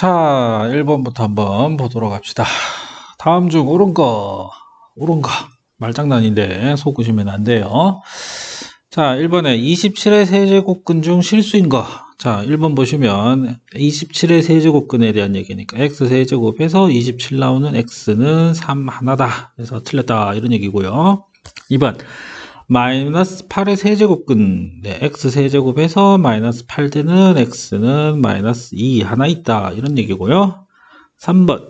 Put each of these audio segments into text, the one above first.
자, 1번부터 한번 보도록 합시다. 다음 중 옳은 거. 말장난인데 속으시면 안 돼요. 자, 1번에 27의 세제곱근 중 실수인 거. 자, 1번 보시면 27의 세제곱근에 대한 얘기니까 x 세제곱에서 27 나오는 x는 3 하나다. 그래서 틀렸다. 이런 얘기고요. 2번 마이너스 8의 세제곱근, 네, x 세제곱에서 마이너스 8 되는 x는 마이너스 2 하나 있다. 이런 얘기고요. 3번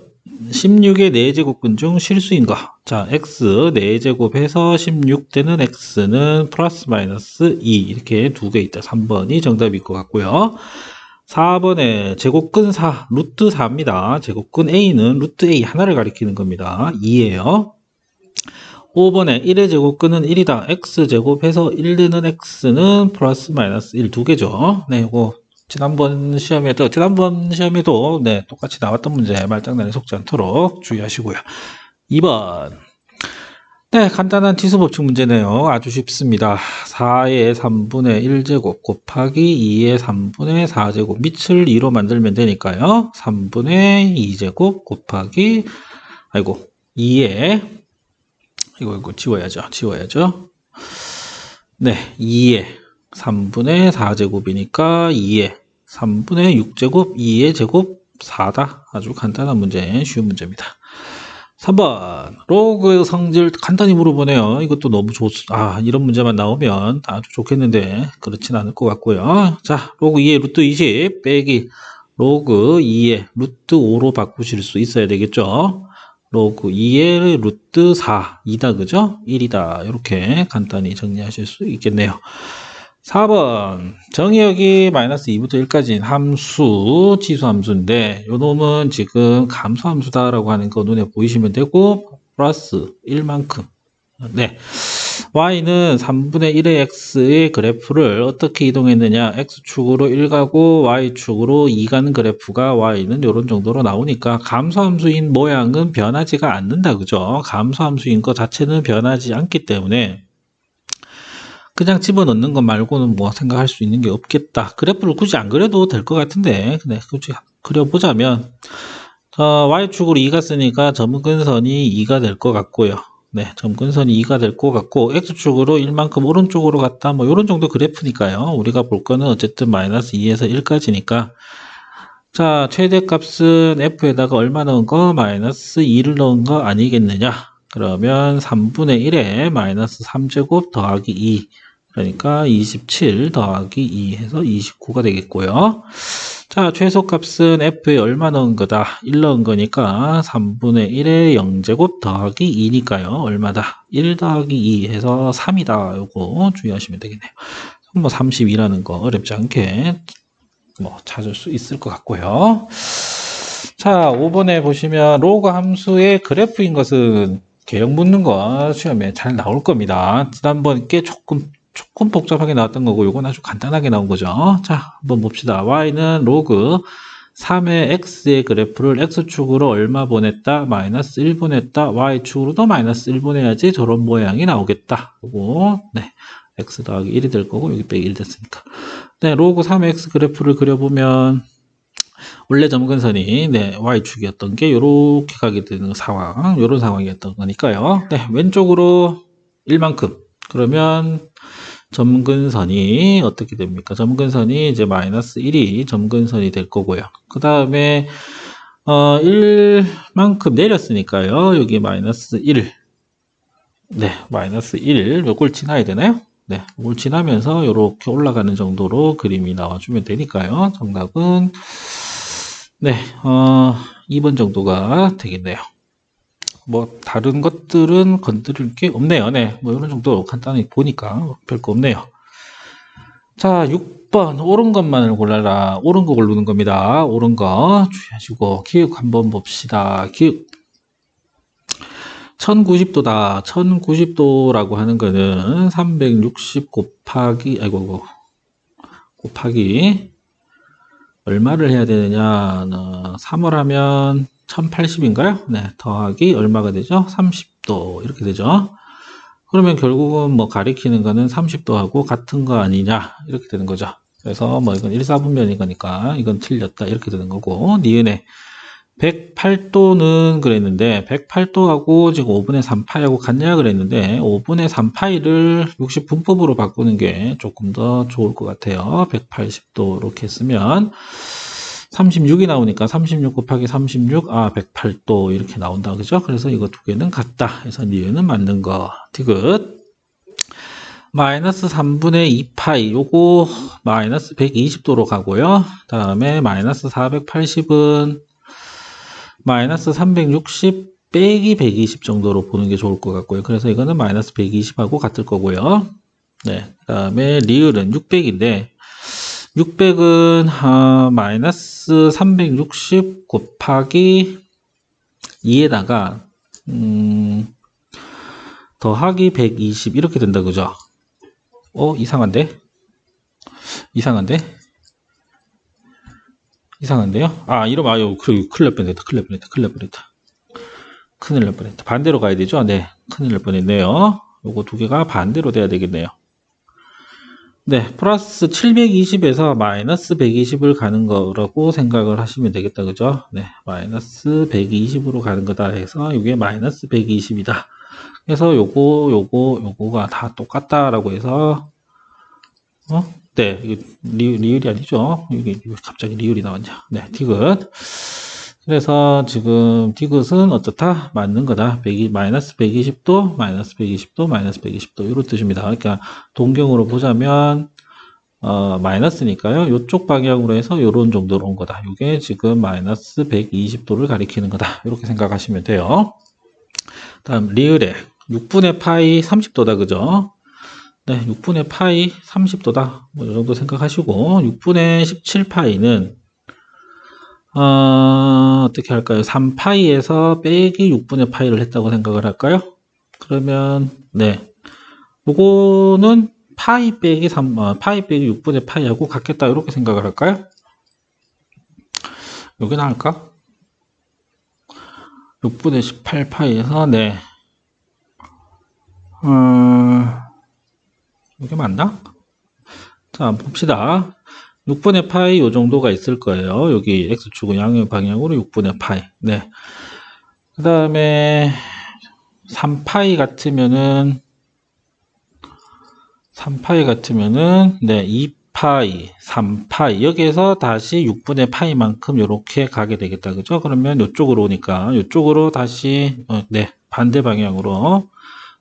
16의 4제곱근 중 실수인 거. 자, x 4제곱해서 16 되는 x는 플러스 마이너스 2 이렇게 두 개 있다. 3번이 정답일 것 같고요. 4번에 제곱근 4, 루트 4입니다. 제곱근 a는 루트 a 하나를 가리키는 겁니다. 2예요. 5번에 1의 제곱근은 1이다. x제곱해서 1 되는 x는 플러스 마이너스 1 두 개죠. 네, 이거 지난번 시험에도 네, 똑같이 나왔던 문제 말장난에 속지 않도록 주의하시고요. 2번. 네, 간단한 지수법칙 문제네요. 아주 쉽습니다. 4의 3분의 1제곱 곱하기 2의 3분의 4제곱 밑을 2로 만들면 되니까요. 3분의 2제곱 곱하기 2의 이거 지워야죠. 네, 2의 3분의 4제곱이니까 2의 3분의 6제곱 2의 제곱 4다. 아주 간단한 문제, 쉬운 문제입니다. 3번 로그 성질 간단히 물어보네요. 이것도 너무 이런 문제만 나오면 아주 좋겠는데 그렇진 않을 것 같고요. 자, 로그 2의 루트 20 빼기 로그 2의 루트 5로 바꾸실 수 있어야 되겠죠. 로그 2의 루트 4, 2다, 그죠? 1이다. 이렇게 간단히 정리하실 수 있겠네요. 4번 정의역이 마이너스 2부터 1까지인 함수, 지수함수인데 요 놈은 지금 감소함수다라고 하는 거 눈에 보이시면 되고 플러스 1만큼. 네. y는 3분의 1의 x의 그래프를 어떻게 이동했느냐. x축으로 1 가고 y축으로 2 가는 그래프가 y는 이런 정도로 나오니까 감소함수인 모양은 변하지가 않는다. 그죠? 감소함수인 것 자체는 변하지 않기 때문에 그냥 집어넣는 것 말고는 뭐 생각할 수 있는 게 없겠다. 그래프를 굳이 안 그려도 될 것 같은데 네, 굳이 그려보자면 y축으로 2가 쓰니까 점근선이 2가 될 것 같고요. 네, 점근선이 2가 될 것 같고 x축으로 1만큼 오른쪽으로 갔다 뭐 이런 정도 그래프니까요. 우리가 볼 거는 어쨌든 마이너스 2에서 1까지니까 자, 최대값은 f에다가 얼마 넣은 거? 마이너스 2를 넣은 거 아니겠느냐. 그러면 3분의 1에 마이너스 3제곱 더하기 2 그러니까 27 더하기 2 해서 29가 되겠고요. 자, 최소값은 f에 얼마 넣은 거다? 1 넣은 거니까 3분의 1에 0제곱 더하기 2니까요. 얼마다? 1 더하기 2 해서 3이다. 요거 주의하시면 되겠네요. 뭐 32라는 거 어렵지 않게 뭐 찾을 수 있을 것 같고요. 자, 5번에 보시면 로그 함수의 그래프인 것은 개형 묻는 거 시험에 잘 나올 겁니다. 지난번 게 조금 복잡하게 나왔던 거고 이건 아주 간단하게 나온 거죠. 자, 한번 봅시다. y는 로그 3의 x의 그래프를 x축으로 얼마 보냈다? 마이너스 1 보냈다. y축으로도 마이너스 1 보내야지 저런 모양이 나오겠다. 그리고 네, x 더하기 1이 될 거고 여기 빼기 1 됐으니까. 네, 로그 3의 x 그래프를 그려보면 원래 점근선이 네, y축이었던 게 이렇게 가게 되는 상황, 이런 상황이었던 거니까요. 네, 왼쪽으로 1만큼. 그러면 점근선이 어떻게 됩니까? 점근선이 이제 마이너스 1이 점근선이 될 거고요. 그 다음에 1만큼 내렸으니까요. 여기 마이너스 1. 네, 마이너스 1. 요걸 지나야 되나요? 네, 이걸 지나면서 이렇게 올라가는 정도로 그림이 나와주면 되니까요. 정답은 네, 2번 정도가 되겠네요. 뭐 다른 것들은 건드릴 게 없네요. 네, 뭐 이런 정도 간단히 보니까 별거 없네요. 자, 6번 옳은 것만을 골라라. 옳은 거 고르는 겁니다. 옳은 거 주의하시고 기억 한번 봅시다. 기억 1090도다. 1090도라고 하는 거는 360 곱하기 곱하기 얼마를 해야 되느냐. 3월 하면 1080인가요? 네, 더하기 얼마가 되죠? 30도 이렇게 되죠. 그러면 결국은 뭐 가리키는 거는 30도하고 같은 거 아니냐 이렇게 되는 거죠. 그래서 뭐 이건 1/4분면인 거니까 이건 틀렸다 이렇게 되는 거고, 니은에 108도는 그랬는데 108도하고 지금 5분의 3파이하고 같냐 그랬는데 5분의 3파이를 60분법으로 바꾸는 게 조금 더 좋을 것 같아요. 180도 이렇게 했으면 36이 나오니까 36 곱하기 36, 108도 이렇게 나온다. 그죠? 그래서 이거 두 개는 같다. 그래서 니은은 맞는 거. 디귿. 마이너스 3분의 2파이, 요거 마이너스 120도로 가고요. 다음에 마이너스 480은 마이너스 360 빼기 120 정도로 보는 게 좋을 것 같고요. 그래서 이거는 마이너스 120하고 같을 거고요. 네. 그 다음에 리을은 600인데, 600은 마이너스 360 곱하기 2에다가 더하기 120 이렇게 된다. 그죠? 이상한데? 이상한데? 이상한데요? 이러면 아유 큰일 날 뻔했다. 큰일 날 뻔했다. 반대로 가야 되죠? 네. 큰일 날 뻔했네요. 요거 두 개가 반대로 돼야 되겠네요. 네, 플러스 720에서 마이너스 120을 가는 거라고 생각을 하시면 되겠다. 그죠? 네, 마이너스 120으로 가는 거다 해서 이게 마이너스 120이다. 그래서 요거가 다 똑같다라고 해서 네, 이거 리을이 아니죠. 이게 갑자기 리을이 나왔냐. 네, 디귿. 그래서 지금 디귿은 어떻다? 맞는 거다. 마이너스 120도, 마이너스 120도, 마이너스 120도 이런 뜻입니다. 그러니까 동경으로 보자면 마이너스니까요. 이쪽 방향으로 해서 이런 정도로 온 거다. 이게 지금 마이너스 120도를 가리키는 거다. 이렇게 생각하시면 돼요. 다음 리을에 6분의 파이 30도다. 그죠? 네, 6분의 파이 30도다. 뭐, 이 정도 생각하시고, 6분의 17파이는, 어떻게 할까요? 3파이에서 빼기 6분의 파이를 했다고 생각을 할까요? 그러면, 네. 요거는 파이 빼기 파이 빼기 6분의 파이하고 같겠다. 이렇게 생각을 할까요? 여기 나을까? 6분의 18파이에서, 네. 이게 맞나? 자, 봅시다. 6분의 파이 요 정도가 있을 거예요. 여기 x축은 양의 방향으로 6분의 파이. 네. 그 다음에 3파이 같으면은 네, 2파이, 3파이 여기에서 다시 6분의 파이만큼 이렇게 가게 되겠다. 그죠? 그러면 이쪽으로 오니까 이쪽으로 다시 네, 반대 방향으로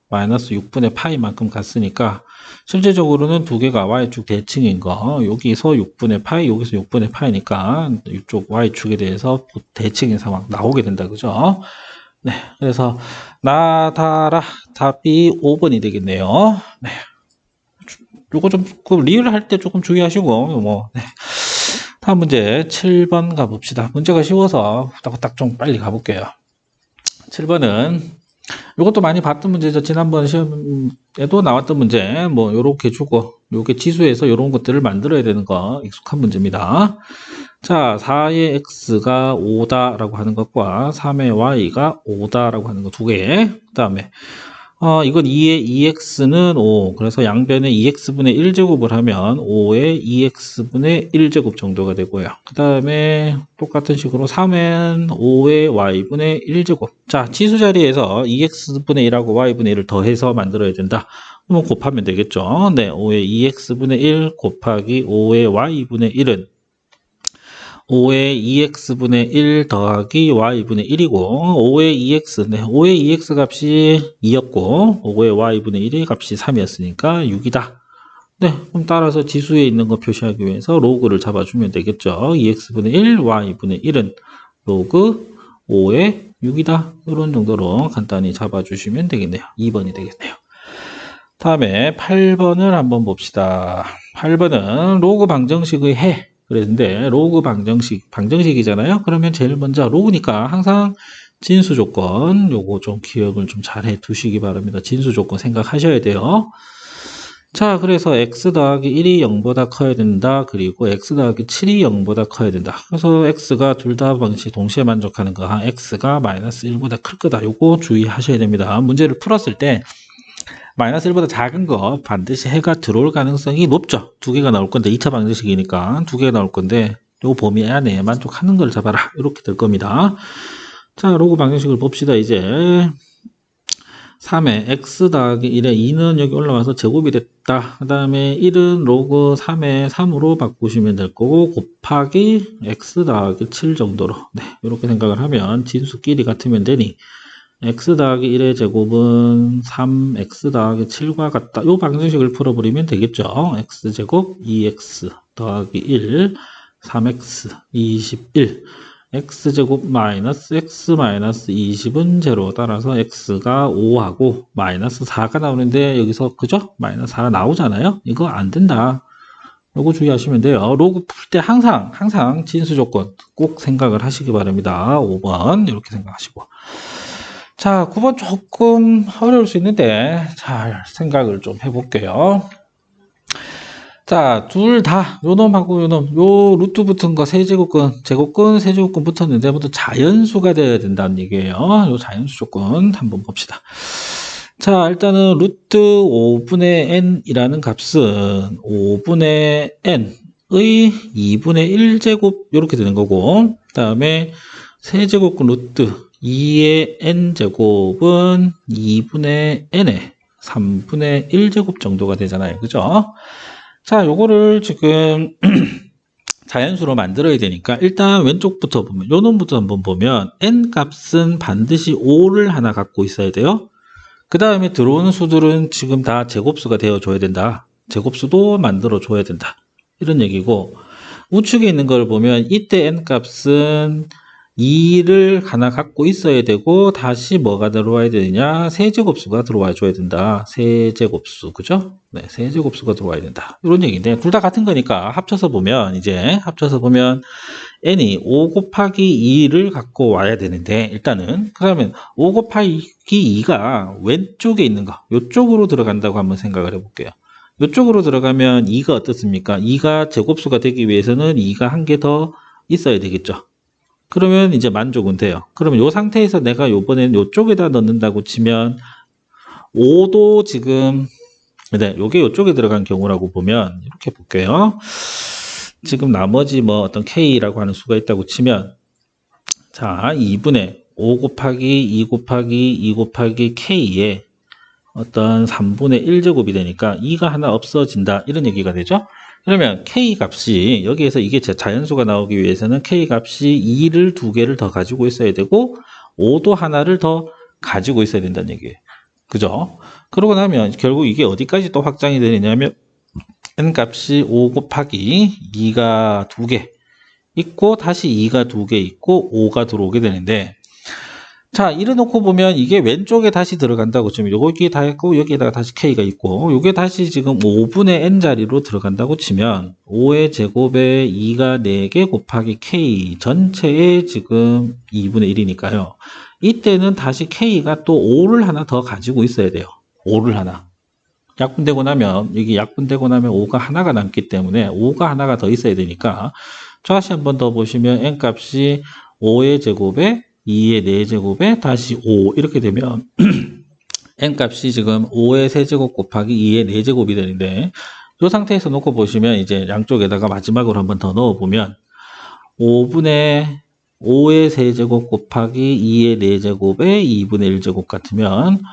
마이너스 6분의 파이만큼 갔으니까 실제적으로는 두 개가 y축 대칭인 거, 여기서 6분의 파이, 여기서 6분의 파이니까 이쪽 y축에 대해서 대칭인 상황 나오게 된다. 그죠? 네. 그래서 나타라 답이 5번이 되겠네요. 네. 요거 좀 리을 할 때 조금 주의하시고 네. 다음 문제 7번 가봅시다. 문제가 쉬워서 후딱후딱 좀 빨리 가볼게요. 7번은 이것도 많이 봤던 문제죠. 지난번 시험에도 나왔던 문제. 뭐 요렇게 주고 요게 지수에서 요런 것들을 만들어야 되는 거 익숙한 문제입니다. 자, 4의 x가 5다라고 하는 것과 3의 y가 5다라고 하는 거 두 개. 그다음에 이건 2의 2x는 5. 그래서 양변에 2x분의 1제곱을 하면 5의 2x분의 1제곱 정도가 되고요. 그 다음에 똑같은 식으로 3은 5의 y분의 1제곱. 자, 지수 자리에서 2x분의 1하고 y분의 1을 더해서 만들어야 된다. 그러면 곱하면 되겠죠. 네, 5의 2x분의 1 곱하기 5의 y분의 1은 5의 2x분의 1 더하기 y분의 1이고 5의 2x, 네, 5의 2x 값이 2였고 5의 y분의 1의 값이 3이었으니까 6이다. 네, 그럼 따라서 지수에 있는 거 표시하기 위해서 로그를 잡아주면 되겠죠. 2x분의 1, y분의 1은 로그 5의 6이다. 이런 정도로 간단히 잡아주시면 되겠네요. 2번이 되겠네요. 다음에 8번을 한번 봅시다. 8번은 로그 방정식의 해. 그랬는데 로그 방정식이잖아요. 그러면 제일 먼저 로그니까 항상 진수 조건 요거 좀 기억을 좀 잘 해 두시기 바랍니다. 진수 조건 생각하셔야 돼요. 자, 그래서 x 더하기 1이 0보다 커야 된다. 그리고 x 더하기 7이 0보다 커야 된다. 그래서 x가 둘 다 방식 동시에 만족하는 거, x가 마이너스 1보다 클 거다. 요거 주의하셔야 됩니다. 문제를 풀었을 때 마이너스 1보다 작은 거 반드시 해가 들어올 가능성이 높죠. 두 개가 나올 건데 2차 방정식이니까 두 개가 나올 건데 요 범위 안에 만족하는 걸 잡아라. 이렇게 될 겁니다. 자, 로그 방정식을 봅시다. 이제 3에 x 더하기 1에 2는 여기 올라와서 제곱이 됐다. 그 다음에 1은 로그 3에 3으로 바꾸시면 될 거고 곱하기 x 더하기 7 정도로 이렇게 생각을 하면 진수끼리 같으면 되니 x 더하기 1의 제곱은 3x 더하기 7과 같다. 이 방정식을 풀어버리면 되겠죠. x제곱 2x 더하기 1 3x 21 x제곱 마이너스 x 마이너스 20은 제로. 따라서 x가 5하고 마이너스 4가 나오는데 여기서 그죠? 마이너스 4가 나오잖아요. 이거 안 된다. 요거 주의하시면 돼요. 로그 풀 때 항상 진수 조건 꼭 생각을 하시기 바랍니다. 5번 이렇게 생각하시고. 자, 9번 조금 어려울 수 있는데 잘 생각을 좀 해볼게요. 자, 둘 다 요놈하고 요놈, 요 루트 붙은 거 세제곱근, 세제곱근 붙었는데 모두 자연수가 돼야 된다는 얘기예요. 요 자연수 조건 한번 봅시다. 자, 일단은 루트 5분의 n이라는 값은 5분의 n의 2분의 1제곱 이렇게 되는 거고, 그 다음에 세제곱근 루트 2의 n제곱은 2분의 n의 3분의 1제곱 정도가 되잖아요. 그죠? 자, 요거를 지금 자연수로 만들어야 되니까 일단 왼쪽부터 보면, 요 놈부터 한번 보면 n 값은 반드시 5를 하나 갖고 있어야 돼요. 그 다음에 들어오는 수들은 지금 다 제곱수가 되어줘야 된다. 제곱수도 만들어줘야 된다. 이런 얘기고, 우측에 있는 걸 보면 이때 n 값은 2를 하나 갖고 있어야 되고 다시 뭐가 들어와야 되느냐? 세제곱수가 들어와 줘야 된다. 세제곱수, 그죠? 네, 세제곱수가 들어와야 된다. 이런 얘기인데 둘 다 같은 거니까 합쳐서 보면 n이 5 곱하기 2를 갖고 와야 되는데 일단은 그러면 5 곱하기 2가 왼쪽에 있는 거 이쪽으로 들어간다고 한번 생각을 해볼게요. 이쪽으로 들어가면 2가 어떻습니까? 2가 제곱수가 되기 위해서는 2가 한 개 더 있어야 되겠죠. 그러면 이제 만족은 돼요. 그러면 이 상태에서 내가 요번엔 요쪽에다 넣는다고 치면 5도 지금 요게 요쪽에 들어간 경우라고 보면 이렇게 볼게요. 지금 나머지 뭐 어떤 k라고 하는 수가 있다고 치면 자 2분의 5 곱하기 2 곱하기 2 곱하기 k에 어떤 3분의 1제곱이 되니까 2가 하나 없어진다 이런 얘기가 되죠. 그러면 k 값이 여기에서 이게 자연수가 나오기 위해서는 k 값이 2를 2개를 더 가지고 있어야 되고 5도 하나를 더 가지고 있어야 된다는 얘기예요. 그죠? 그러고 나면 결국 이게 어디까지 또 확장이 되느냐면 n 값이 5 곱하기 2가 2개 있고 다시 2가 2개 있고 5가 들어오게 되는데 자, 이래 놓고 보면 이게 왼쪽에 다시 들어간다고 치면 여기에 다 있고 여기에다가 다시 k가 있고 요게 다시 지금 5분의 n 자리로 들어간다고 치면 5의 제곱에 2가 4개 곱하기 k 전체에 지금 2분의 1이니까요. 이때는 다시 k가 또 5를 하나 더 가지고 있어야 돼요. 5를 하나. 약분되고 나면 여기 약분되고 나면 5가 하나가 남기 때문에 5가 하나가 더 있어야 되니까 다시 한번 더 보시면 n 값이 5의 제곱에 2의 4제곱에 다시 5 이렇게 되면 n 값이 지금 5의 세제곱 곱하기 2의 4제곱이 되는데 이 상태에서 놓고 보시면 이제 양쪽에다가 마지막으로 한번 더 넣어보면 5의 세제곱 곱하기 2의 4제곱에 2분의 1제곱 같으면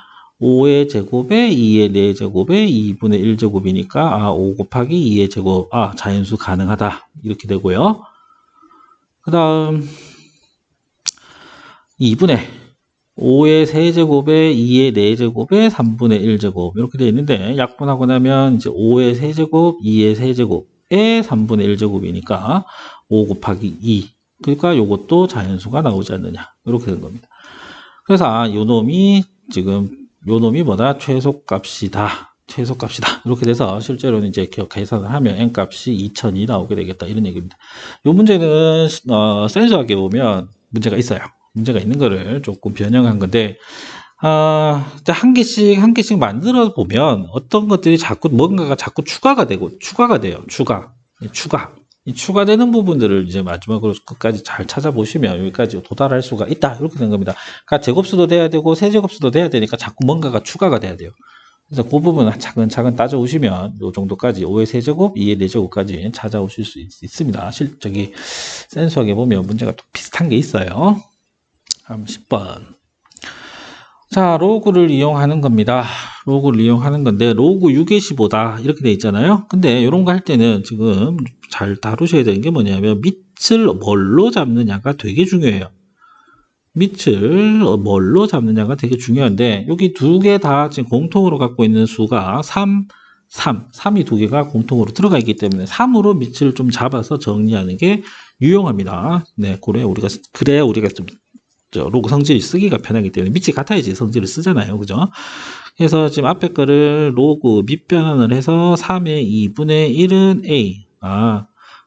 5의 제곱에 2의 4제곱에 2분의 1제곱이니까 5 곱하기 2의 제곱 자연수 가능하다 이렇게 되고요. 그 다음 2분의 5의 세제곱에 2의 4제곱에 3분의 1제곱 이렇게 되어 있는데 약분하고 나면 이제 5의 세제곱 2의 세제곱에 3분의 1제곱이니까 5 곱하기 2 그러니까 이것도 자연수가 나오지 않느냐 이렇게 된 겁니다. 그래서 요 놈이 뭐다? 최소값이다 이렇게 돼서 실제로는 이제 계산을 하면 n 값이 2000이 나오게 되겠다 이런 얘기입니다. 이 문제는 센서하게 보면 문제가 있어요. 문제가 있는 거를 조금 변형한 건데 한 개씩 만들어 보면 어떤 것들이 뭔가가 자꾸 추가가 돼요. 이 추가되는 부분들을 이제 마지막으로 끝까지 잘 찾아보시면 여기까지 도달할 수가 있다 이렇게 된 겁니다. 그러니까 제곱수도 돼야 되고 세제곱수도 돼야 되니까 자꾸 뭔가가 추가가 돼야 돼요. 그래서 그 부분 차근차근 따져오시면 요 정도까지 5의 세제곱, 2의 4제곱까지 찾아오실 수 있습니다. 저기 센수학에 보면 문제가 또 비슷한 게 있어요. 다음 10번. 자, 로그를 이용하는 겁니다. 로그를 이용하는 건데 로그 6의 15다 이렇게 돼 있잖아요. 근데 이런 거 할 때는 지금 잘 다루셔야 되는 게 뭐냐면 밑을 뭘로 잡느냐가 되게 중요해요. 밑을 뭘로 잡느냐가 되게 중요한데 여기 두 개 다 지금 공통으로 갖고 있는 수가 3이 두 개가 공통으로 들어가 있기 때문에 3으로 밑을 좀 잡아서 정리하는 게 유용합니다. 네, 그래야 우리가 좀 로그 성질을 쓰기가 편하기 때문에 밑이 같아야지 성질을 쓰잖아요. 그죠? 그래서 지금 앞에 거를 로그 밑변환을 해서 3의 2분의 1은 A.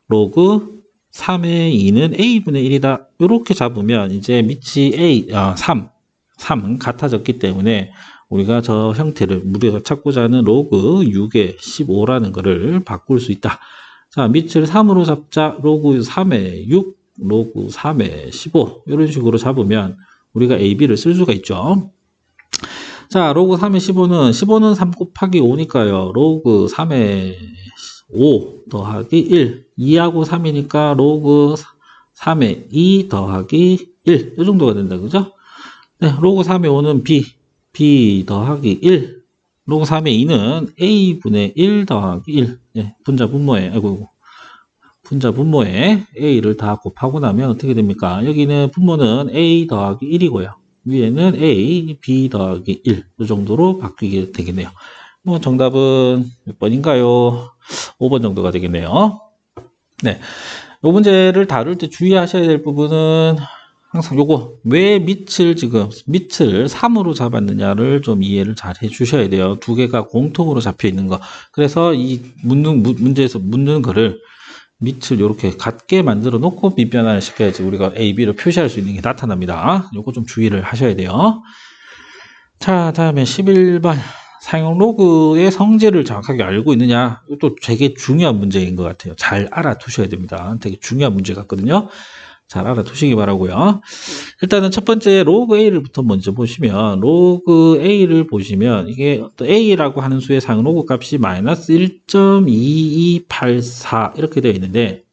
로그 3의 2는 A분의 1이다. 이렇게 잡으면 이제 밑이 3은 같아졌기 때문에 우리가 저 형태를 우리가 찾고자 하는 로그 6의 15라는 거를 바꿀 수 있다. 자, 밑을 3으로 잡자. 로그 3의 6, 로그 3의 15 이런 식으로 잡으면 우리가 AB를 쓸 수가 있죠. 자, 로그 3의 15는 3 곱하기 5니까요. 로그 3의 5 더하기 1. 2하고 3이니까 로그 3의 2 더하기 1. 이 정도가 된다. 그죠? 네, 로그 3의 5는 B 더하기 1. 로그 3의 2는 A분의 1 더하기 1. 네, 분자 분모에 A를 다 곱하고 나면 어떻게 됩니까? 여기는 분모는 A 더하기 1이고요. 위에는 A, B 더하기 1. 이 정도로 바뀌게 되겠네요. 뭐 정답은 몇 번인가요? 5번 정도가 되겠네요. 네. 이 문제를 다룰 때 주의하셔야 될 부분은 항상 요거 왜 밑을 3으로 잡았느냐를 좀 이해를 잘 해주셔야 돼요. 두 개가 공통으로 잡혀 있는 거. 그래서 이 문제에서 묻는 거를 밑을 이렇게 같게 만들어 놓고 밑변환을 시켜야지 우리가 A, B를 표시할 수 있는 게 나타납니다. 요거 좀 주의를 하셔야 돼요. 자, 다음에 11번. 사용 로그의 성질을 정확하게 알고 있느냐? 이것도 되게 중요한 문제인 것 같아요. 잘 알아두셔야 됩니다. 되게 중요한 문제 같거든요. 잘 알아두시기 바라고요. 일단은 첫 번째 로그 A를부터 먼저 보시면 로그 A를 보시면 이게 A라고 하는 수의 사용 로그 값이 마이너스 1.2284 이렇게 되어 있는데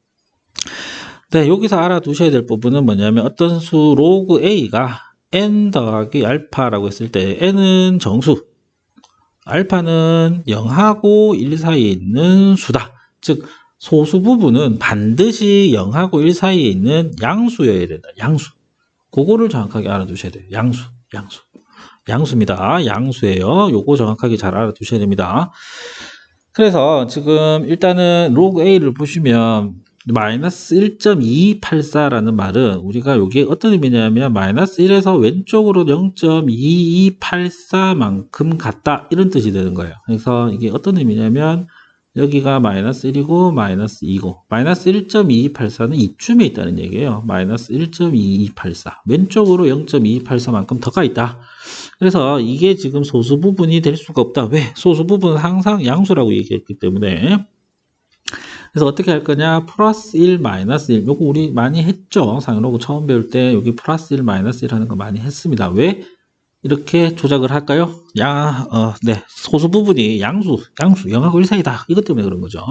네, 여기서 알아두셔야 될 부분은 뭐냐면 어떤 수 로그 A가 n 더하기 알파라고 했을 때 n은 정수, 알파는 0하고 1 사이에 있는 수다. 즉 소수 부분은 반드시 0하고 1 사이에 있는 양수여야 된다. 양수. 그거를 정확하게 알아두셔야 돼요. 양수입니다. 양수예요. 요거 정확하게 잘 알아두셔야 됩니다. 그래서 지금 일단은 로그 A를 보시면 마이너스 1.2284라는 말은 우리가 여기에 어떤 의미냐면 마이너스 1에서 왼쪽으로 0.2284만큼 같다 이런 뜻이 되는 거예요. 그래서 이게 어떤 의미냐면 여기가 마이너스 1이고 마이너스 2고 마이너스 1.2284는 이쯤에 있다는 얘기예요. 마이너스 1.2284 왼쪽으로 0.2284만큼 더 가 있다. 그래서 이게 지금 소수 부분이 될 수가 없다. 왜? 소수 부분은 항상 양수라고 얘기했기 때문에. 그래서 어떻게 할 거냐? 플러스 1, 마이너스 1. 요거 우리 많이 했죠? 상로그 처음 배울 때 여기 플러스 1, 마이너스 1 하는 거 많이 했습니다. 왜? 이렇게 조작을 할까요? 네. 소수 부분이 양수, 0하고 1 사이다. 이것 때문에 그런 거죠.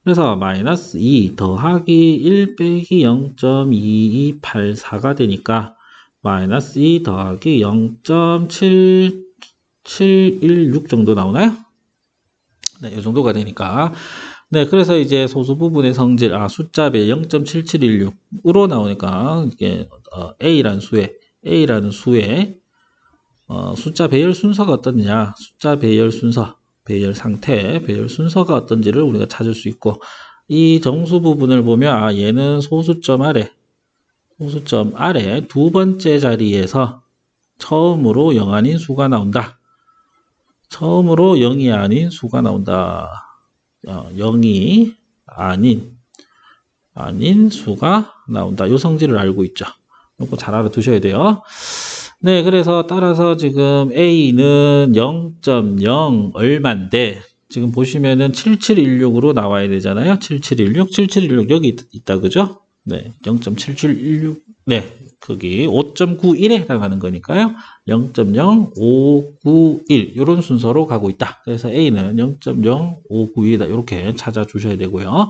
그래서 마이너스 2 더하기 1 빼기 0.2284가 되니까 마이너스 2 더하기 0.7716 정도 나오나요? 네, 이 정도가 되니까. 네, 그래서 이제 소수 부분의 성질, 숫자배 0.7716으로 나오니까, 이게, A라는 수의, 숫자 배열 순서가 어떻느냐, 숫자 배열 순서, 배열 상태, 배열 순서가 어떤지를 우리가 찾을 수 있고, 이 정수 부분을 보면, 얘는 소수점 아래 두 번째 자리에서 처음으로 0 아닌 수가 나온다. 처음으로 0이 아닌 수가 나온다. 0이 아닌 수가 나온다. 요 성질을 알고 있죠. 이거 잘 알아두셔야 돼요. 네, 그래서 따라서 지금 A는 0.0 얼마인데 지금 보시면은 7716으로 나와야 되잖아요. 7716 여기 있다, 그죠? 네, 0.7716 네, 거기 5.91에 해당하는 거니까요. 0.0591 이런 순서로 가고 있다. 그래서 A는 0.0591이다. 이렇게 찾아주셔야 되고요.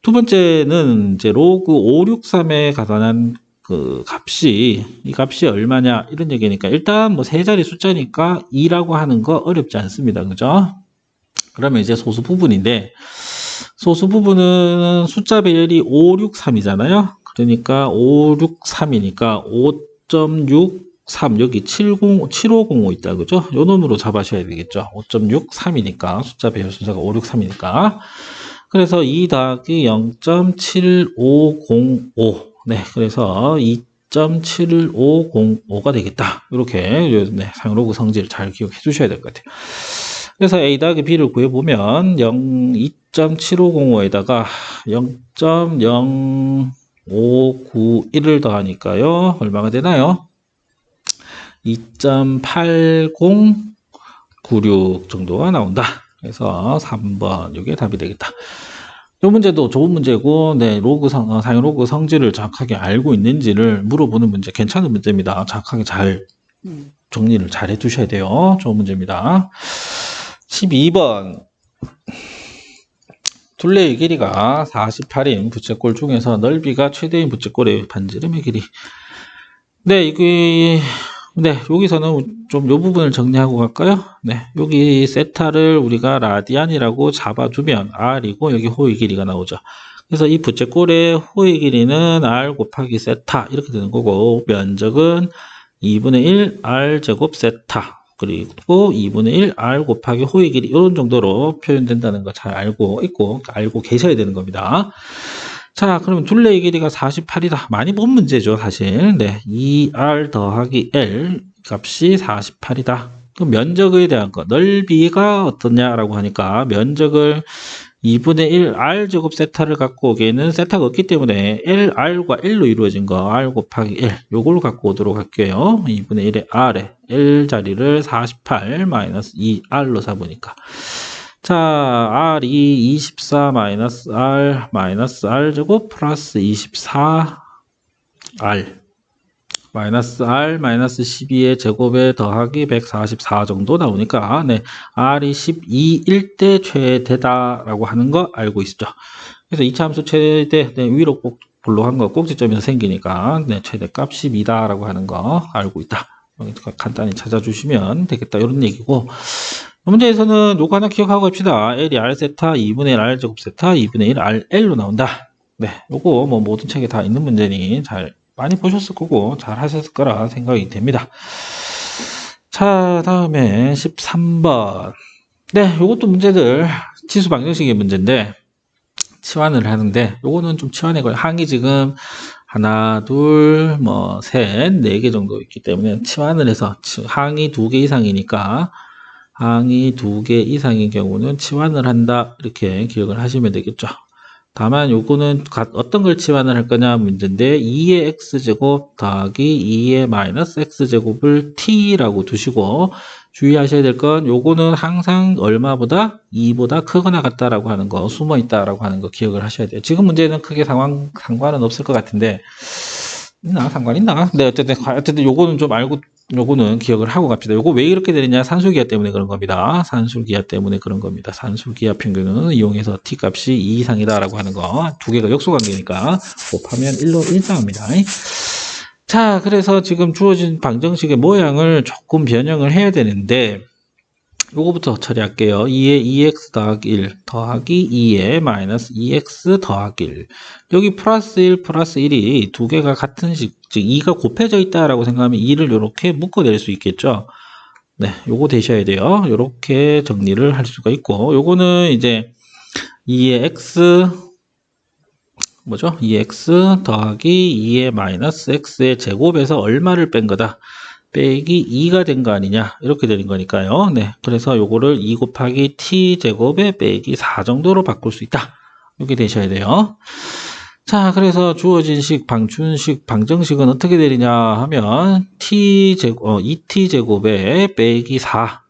두 번째는 이제 로그 563에 가관한 그 값이 이 값이 얼마냐 이런 얘기니까 일단 뭐 세 자리 숫자니까 2라고 하는 거 어렵지 않습니다. 그죠? 그러면 이제 소수 부분인데 소수 부분은 숫자 배열이 563이잖아요. 그러니까 563이니까 5.63 여기 7505 있다. 그죠? 요 놈으로 잡아셔야 되겠죠. 5.63이니까 숫자 배열 순서가 563이니까 그래서 2 더하기 0.7505 네, 그래서 2.7505가 되겠다. 이렇게 네, 상로그 성질 잘 기억해 주셔야 될 것 같아요. 그래서 A 더하기 B를 구해보면 2.7505에다가 0.0591을 더하니까요. 얼마가 되나요? 2.8096 정도가 나온다. 그래서 3번 이게 답이 되겠다. 이 문제도 좋은 문제고, 네, 사용 로그 성질을 정확하게 알고 있는지를 물어보는 문제, 괜찮은 문제입니다. 정확하게 잘 정리를 잘 해두셔야 돼요. 좋은 문제입니다. 12번. 둘레의 길이가 48인 부채꼴 중에서 넓이가 최대인 부채꼴의 반지름의 길이. 네, 이게, 네, 여기서는 좀 요 부분을 정리하고 갈까요? 네, 여기 세타를 우리가 라디안이라고 잡아주면 R이고 여기 호의 길이가 나오죠. 그래서 이 부채꼴의 호의 길이는 R 곱하기 세타 이렇게 되는 거고 면적은 2분의 1 R 제곱 세타 그리고 2분의 1 R 곱하기 호의 길이 이런 정도로 표현된다는 거 잘 알고 있고 알고 계셔야 되는 겁니다. 자, 그러면 둘레의 길이가 48이다. 많이 본 문제죠, 사실. 네, 2R 더하기 L 값이 48이다. 그럼 면적에 대한 거, 넓이가 어떠냐라고 하니까 면적을 2분의 1 R 제곱 세타를 갖고 오기에는 세타가 없기 때문에 L, R과 L로 이루어진 거 R 곱하기 L 요걸 갖고 오도록 할게요. 2분의 1의 R에 L 자리를 48 마이너스 2R로 잡으니까 자, R이 24 마이너스 R 제곱 플러스 24R 마이너스 R 마이너스 12의 제곱에 더하기 144 정도 나오니까 네, R이 12일 때 최대다라고 하는 거 알고 있죠. 그래서 이차함수 최대 네, 위로 꼭 불러한 거 꼭지점에서 생기니까 네, 최대값 12다라고 하는 거 알고 있다. 간단히 찾아주시면 되겠다 이런 얘기고 문제에서는 요거 하나 기억하고 갑시다. L이 R 세타 2분의 1 R 제곱 세타 2분의 1 R L로 나온다. 네, 요거 뭐 모든 책에 다 있는 문제니 잘 많이 보셨을 거고 잘 하셨을 거라 생각이 됩니다. 자, 다음에 13번. 네, 요것도 문제들 치수 방정식의 문제인데 치환을 하는데 요거는 좀 치환해 거예요. 항이 지금 하나, 둘, 뭐 셋, 네 개 정도 있기 때문에 치환을 해서 항이 2개 이상이니까 항이 2개 이상인 경우는 치환을 한다 이렇게 기억을 하시면 되겠죠. 다만 요거는 어떤 걸 치환을 할 거냐 문제인데 2의 x제곱 더하기 2의 마이너스 x제곱을 t라고 두시고 주의하셔야 될 건 요거는 항상 얼마보다 2보다 크거나 같다라고 하는 거 숨어 있다라고 하는 거 기억을 하셔야 돼요. 지금 문제는 크게 상관은 없을 것 같은데 상관 있나? 네, 어쨌든 요거는 좀 알고 요거는 기억을 하고 갑시다. 요거 왜 이렇게 되느냐? 산술기하 때문에 그런 겁니다. 산술기하 때문에 그런 겁니다. 산술기하 평균을 이용해서 t 값이 2 이상이다라고 하는 거. 두 개가 역수관계니까 곱하면 1로 1 나옵니다. 자, 그래서 지금 주어진 방정식의 모양을 조금 변형을 해야 되는데 요거부터 처리할게요. 2에 2x 더하기 1 더하기 2에 마이너스 2x 더하기 1 여기 플러스 1 플러스 1이 두 개가 같은 식, 즉 2가 곱해져 있다라고 생각하면 2를 이렇게 묶어낼 수 있겠죠. 네, 요거 되셔야 돼요. 요렇게 정리를 할 수가 있고 요거는 이제 2의 x 뭐죠? 2x 더하기 2의 마이너스 x의 제곱에서 얼마를 뺀 거다. 빼기 2가 된 거 아니냐 이렇게 되는 거니까요. 네, 그래서 요거를 2 곱하기 t 제곱에 빼기 4 정도로 바꿀 수 있다. 이렇게 되셔야 돼요. 자, 그래서 주어진 식 방춘식 방정식은 어떻게 되느냐 하면 t 제곱 2t 제곱에 빼기 4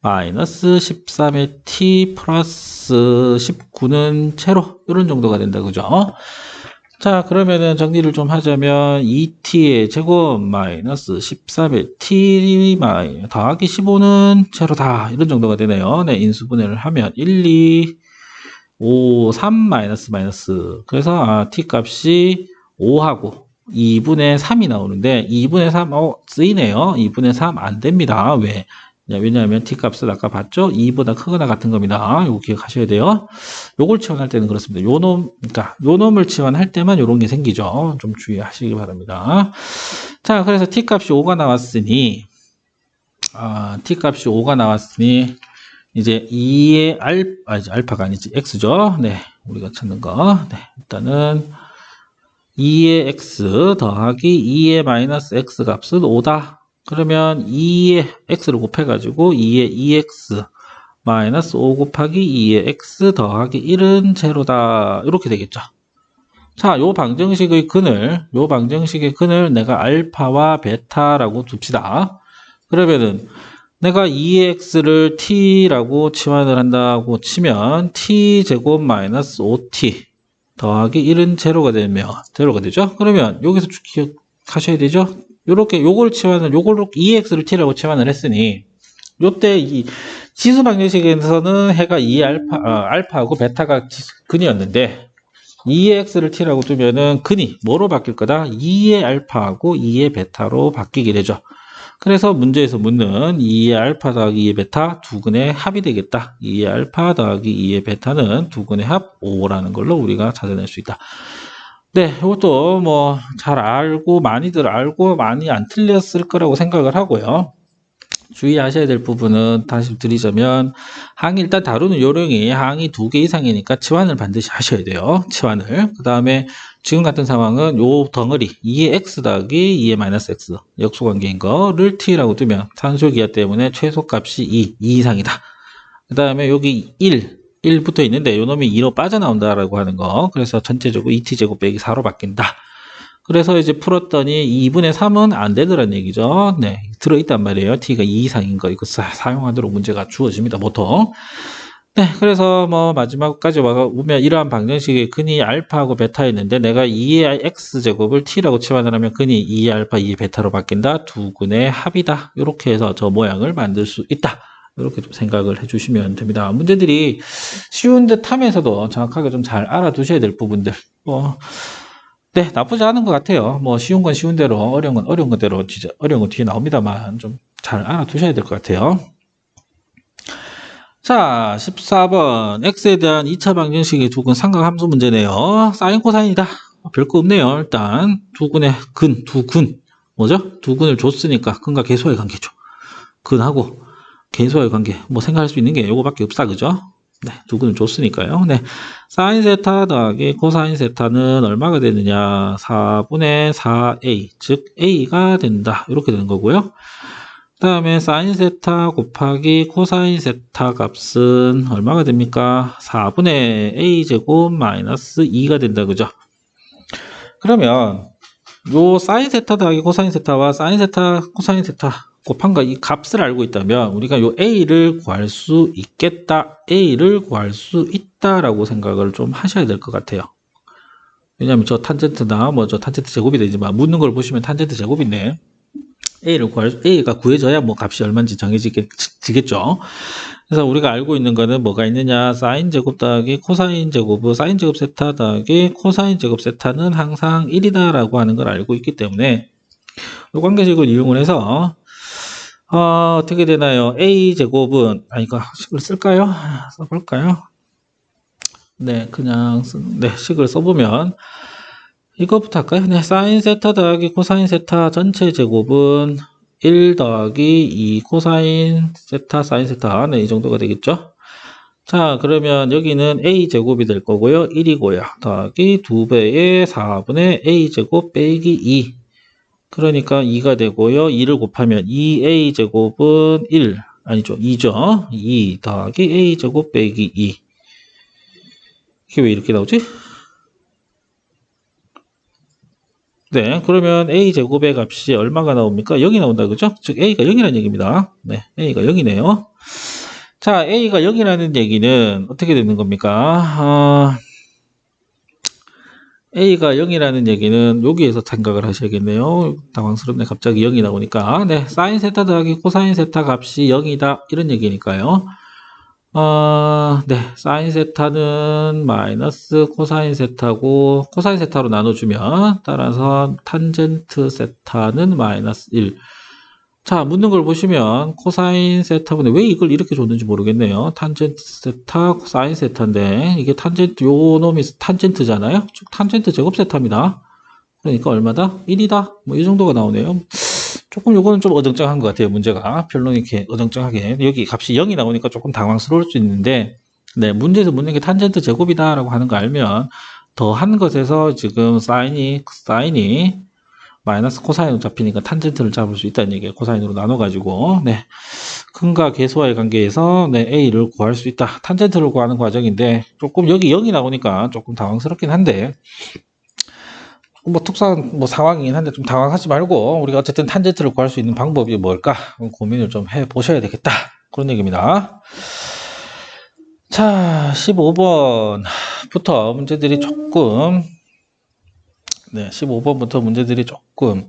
마이너스 13의 t 플러스 19는 제로 이런 정도가 된다 그죠? 자, 그러면은 정리를 좀 하자면 2t의 제곱 마이너스 13의 t 더하기 15는 제로다. 이런 정도가 되네요. 네, 인수분해를 하면 1, 2, 5, 3 마이너스 마이너스. 그래서 t 값이 5하고 2분의 3이 나오는데 2분의 3 쓰이네요. 2분의 3 안 됩니다. 왜? 왜냐하면 t 값은 아까 봤죠? 2보다 크거나 같은 겁니다. 이거 기억하셔야 돼요. 요걸 치환할 때는 그렇습니다. 그러니까 요 놈을 치환할 때만 요런 게 생기죠. 좀 주의하시기 바랍니다. 자, 그래서 t 값이 5가 나왔으니 t 값이 5가 나왔으니 이제 2의 알파가 아니지 x죠. 네, 우리가 찾는 거. 네, 일단은 2의 x 더하기 2의 마이너스 x 값은 5다. 그러면 2의 x를 곱해가지고 2의 2x 마이너스 5 곱하기 2의 x 더하기 1은 제로다. 이렇게 되겠죠. 자, 요 방정식의 근을 내가 알파와 베타라고 둡시다. 그러면은 내가 2x를 t라고 치환을 한다고 치면 t제곱 마이너스 5t 더하기 1은 제로가 되죠. 그러면 여기서 기억하셔야 되죠. 요렇게 요걸 치환을 요걸로 2x를 t라고 치환을 했으니 요때 이 지수 방정식에서는 해가 2의 알파하고 베타가 근이었는데 2의 x를 t라고 두면은 근이 뭐로 바뀔 거다? 2의 알파하고 2의 베타로 바뀌게 되죠. 그래서 문제에서 묻는 2의 알파 더하기 2의 베타 두 근의 합이 되겠다. 2의 알파 더하기 2의 베타는 두 근의 합 5라는 걸로 우리가 찾아낼 수 있다. 네, 이것도 뭐 잘 알고 많이들 알고 많이 안 틀렸을 거라고 생각을 하고요. 주의하셔야 될 부분은 다시 드리자면 항이 일단 다루는 요령이 항이 2개 이상이니까 치환을 반드시 하셔야 돼요. 치환을. 그 다음에 지금 같은 상황은 요 덩어리 2의 x 더하기 2의 마이너스 x 역수관계인 거를 t라고 두면 산술기하 때문에 최소값이 2 이상이다. 그 다음에 여기 1 붙어 있는데 요 놈이 2로 빠져나온다라고 하는 거. 그래서 전체적으로 2t제곱 빼기 4로 바뀐다. 그래서 이제 풀었더니 2분의 3은 안 되더란 얘기죠. 네, 들어있단 말이에요. t가 2 이상인 거 이거 사용하도록 문제가 주어집니다. 보통. 네, 그래서 뭐 마지막까지 보면 이러한 방정식의 근이 알파하고 베타였는데 내가 2의 x제곱을 t라고 치환을 하면 근이 2의 알파, 2의 베타로 바뀐다. 두 근의 합이다. 이렇게 해서 저 모양을 만들 수 있다. 이렇게 좀 생각을 해주시면 됩니다. 문제들이 쉬운 듯 하면서도 정확하게 좀 잘 알아두셔야 될 부분들. 네, 나쁘지 않은 것 같아요. 뭐 쉬운 건 쉬운 대로, 어려운 건 어려운 대로, 진짜 어려운 건 뒤에 나옵니다만 좀 잘 알아두셔야 될 것 같아요. 자, 14번 x에 대한 2차 방정식의 두 근 삼각함수 문제네요. 사인 코사인이다. 별거 없네요. 일단 두 근의 두 근 뭐죠? 두 근을 줬으니까 근과 계수의 관계죠. 근하고 계수의 관계 뭐 생각할 수 있는 게 요거밖에 없다, 그죠? 네, 두 근을 줬으니까요. 네, 사인 세타 더하기 코사인 세타는 얼마가 되느냐? 4분의 4a, 즉 a가 된다. 이렇게 되는 거고요. 그 다음에 사인 세타 곱하기 코사인 세타 값은 얼마가 됩니까? 4분의 a 제곱 마이너스 2가 된다, 그죠? 그러면 요 사인 세타 더하기 코사인 세타와 사인 세타, 코사인 세타 곱한 거 이 값을 알고 있다면 우리가 요 a를 구할 수 있겠다, a를 구할 수 있다라고 생각을 좀 하셔야 될 것 같아요. 왜냐하면 저 탄젠트나 뭐 저 탄젠트 제곱이 되지만 묻는 걸 보시면 탄젠트 제곱인데 A가 구해져야 뭐 값이 얼마인지 정해지겠죠. 그래서 우리가 알고 있는 거는 뭐가 있느냐? 사인 제곱 더하기 코사인 제곱, 사인 제곱 세타 더하기 코사인 제곱 세타는 항상 1이다라고 하는 걸 알고 있기 때문에 이 관계식을 이용을 해서 어떻게 되나요? A 제곱은 이거 식을 쓸까요? 써볼까요? 네, 그냥 식을 써보면 이거부터 할까요? 네, 사인 세타 더하기 코사인 세타 전체 제곱은 1 더하기 2 코사인 세타 사인 세타. 네, 이 정도가 되겠죠? 자, 그러면 여기는 a 제곱이 될 거고요. 1이고요. 더하기 2배의 4분의 a 제곱 빼기 2. 그러니까 2가 되고요. 2를 곱하면 2a 제곱은 1. 아니죠. 2죠. 2 더하기 a 제곱 빼기 2. 이게 왜 이렇게 나오지? 네, 그러면 a 제곱의 값이 얼마가 나옵니까? 0이 나온다, 그죠? 즉 a가 0이라는 얘기입니다. 네, a가 0이네요. 자, a가 0이라는 얘기는 어떻게 되는 겁니까? A가 0이라는 얘기는 여기에서 생각을 하셔야겠네요. 당황스럽네. 갑자기 0이 나오니까. 네, 사인 세타 더하기 코사인 세타 값이 0이다. 이런 얘기니까요. 네, 사인 세타는 마이너스 코사인 세타고 코사인 세타로 나눠주면 따라서 탄젠트 세타는 마이너스 1. 자, 묻는 걸 보시면 코사인 세타분에 왜 이걸 이렇게 줬는지 모르겠네요. 탄젠트 세타, 사인 세타인데 이게 탄젠트, 요 놈이 탄젠트잖아요. 즉 탄젠트 제곱 세타입니다. 그러니까 얼마다? 1이다. 뭐 이 정도가 나오네요. 조금 요거는 좀 어정쩡한 것 같아요. 문제가 별로 이렇게 어정쩡하게 여기 값이 0이 나오니까 조금 당황스러울 수 있는데, 네, 문제에서 묻는 게 탄젠트 제곱이다라고 하는 거 알면 더한 것에서 지금 사인이 마이너스 코사인으로 잡히니까 탄젠트를 잡을 수 있다는 얘기예요. 코사인으로 나눠가지고. 네. 근과 계수와의 관계에서 네, A를 구할 수 있다. 탄젠트를 구하는 과정인데 조금 여기 0이 나오니까 조금 당황스럽긴 한데 뭐 특수한 뭐 상황이긴 한데 좀 당황하지 말고 우리가 어쨌든 탄젠트를 구할 수 있는 방법이 뭘까 고민을 좀 해 보셔야 되겠다. 그런 얘기입니다. 자, 15번부터 문제들이 조금 네, 15번부터 문제들이 조금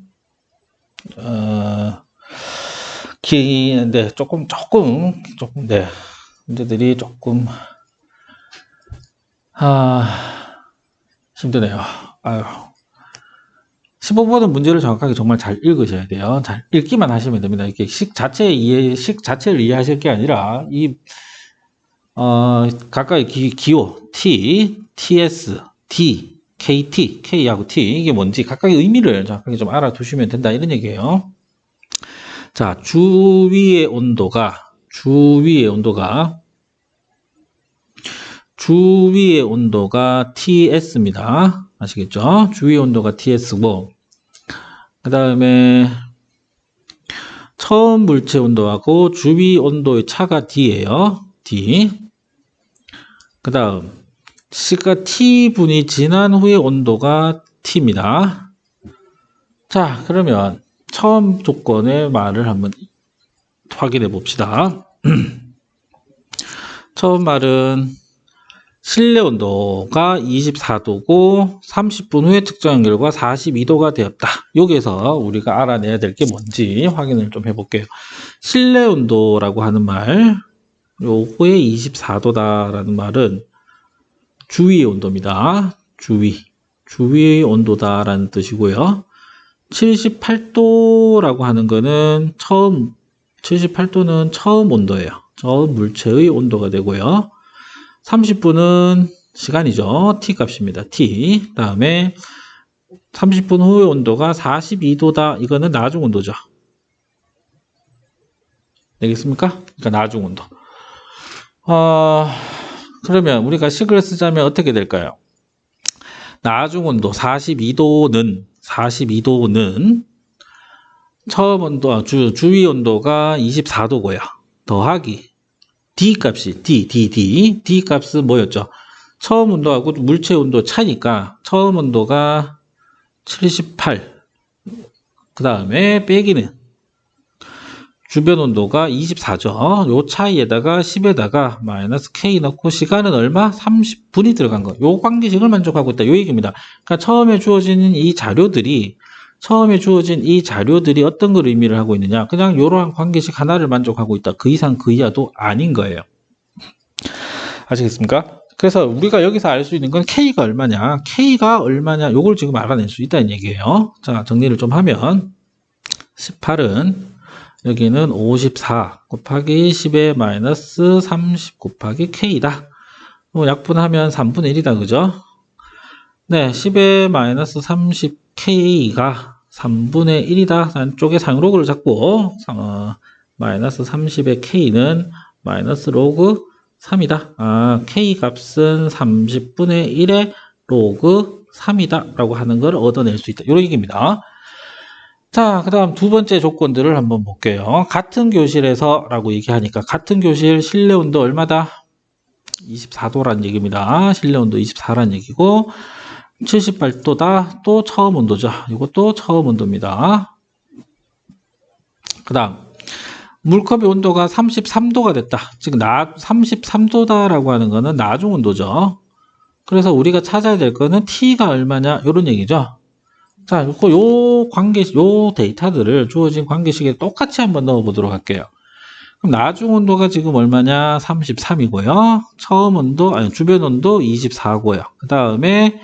네, 조금 네, 문제들이 조금 힘드네요. 아유. 15번은 문제를 정확하게 정말 잘 읽으셔야 돼요. 잘 읽기만 하시면 됩니다. 이게 식 자체를 이해하실 게 아니라 각각의 기호 T, TS, D, KT, K하고 T 이게 뭔지 각각의 의미를 정확하게 좀 알아두시면 된다 이런 얘기예요. 자, 주위의 온도가 TS입니다. 아시겠죠? 주위 온도가 TS고, 그 다음에 처음 물체 온도하고 주위 온도의 차가 D예요. D. 그 다음 시가 T분이 지난 후의 온도가 T입니다. 자, 그러면 처음 조건의 말을 한번 확인해 봅시다. 처음 말은 실내 온도가 24도고 30분 후에 측정한 결과 42도가 되었다. 여기에서 우리가 알아내야 될 게 뭔지 확인을 좀 해볼게요. 실내 온도라고 하는 말, 요거에 24도다라는 말은 주위의 온도입니다. 주위의 온도다라는 뜻이고요. 78도라고 하는 거는 78도는 처음 온도예요. 처음 물체의 온도가 되고요. 30분은 시간이죠. T 값입니다. T. 다음에 30분 후의 온도가 42도다. 이거는 나중 온도죠. 되겠습니까? 그러니까 나중 온도. 그러면 우리가 식을 쓰자면 어떻게 될까요? 나중 온도 42도는 처음 온도, 주위 온도가 24도고요. 더하기 D 값이 D 값은 뭐였죠? 처음 온도하고 물체 온도 차니까 처음 온도가 78. 그 다음에 빼기는 주변 온도가 24죠. 요 차이에다가 10에다가 마이너스 K 넣고 시간은 얼마? 30분이 들어간 거. 요 관계식을 만족하고 있다. 요 얘기입니다. 그러니까 처음에 주어진 이 자료들이 어떤 걸 의미를 하고 있느냐? 그냥 이러한 관계식 하나를 만족하고 있다. 그 이상 그 이하도 아닌 거예요. 아시겠습니까? 그래서 우리가 여기서 알 수 있는 건 K가 얼마냐? 요걸 지금 알아낼 수 있다는 얘기예요. 자, 정리를 좀 하면 18은 여기는 54 곱하기 10의 마이너스 30 곱하기 K다. 약분하면 3분의 1이다. 그죠? 네, 10의 마이너스 30K가 3분의 1이다. 안쪽에 상로그를 잡고 마이너스 30의 K는 마이너스 로그 3이다. K 값은 30분의 1의 로그 3이다. 라고 하는 걸 얻어낼 수 있다. 이런 얘기입니다. 자, 그 다음 두 번째 조건들을 한번 볼게요. 같은 교실에서 라고 얘기하니까 같은 교실 실내 온도 얼마다? 24도라는 얘기입니다. 실내 온도 24라는 얘기고 78도다. 또 처음 온도죠. 이것도 처음 온도입니다. 그 다음 물컵의 온도가 33도가 됐다. 즉 33도다라고 하는 거는 나중 온도죠. 그래서 우리가 찾아야 될 거는 t가 얼마냐 이런 얘기죠. 자, 요 데이터들을 주어진 관계식에 똑같이 한번 넣어보도록 할게요. 그럼 나중 온도가 지금 얼마냐? 33이고요. 처음 온도, 아니, 주변 온도 24고요. 그 다음에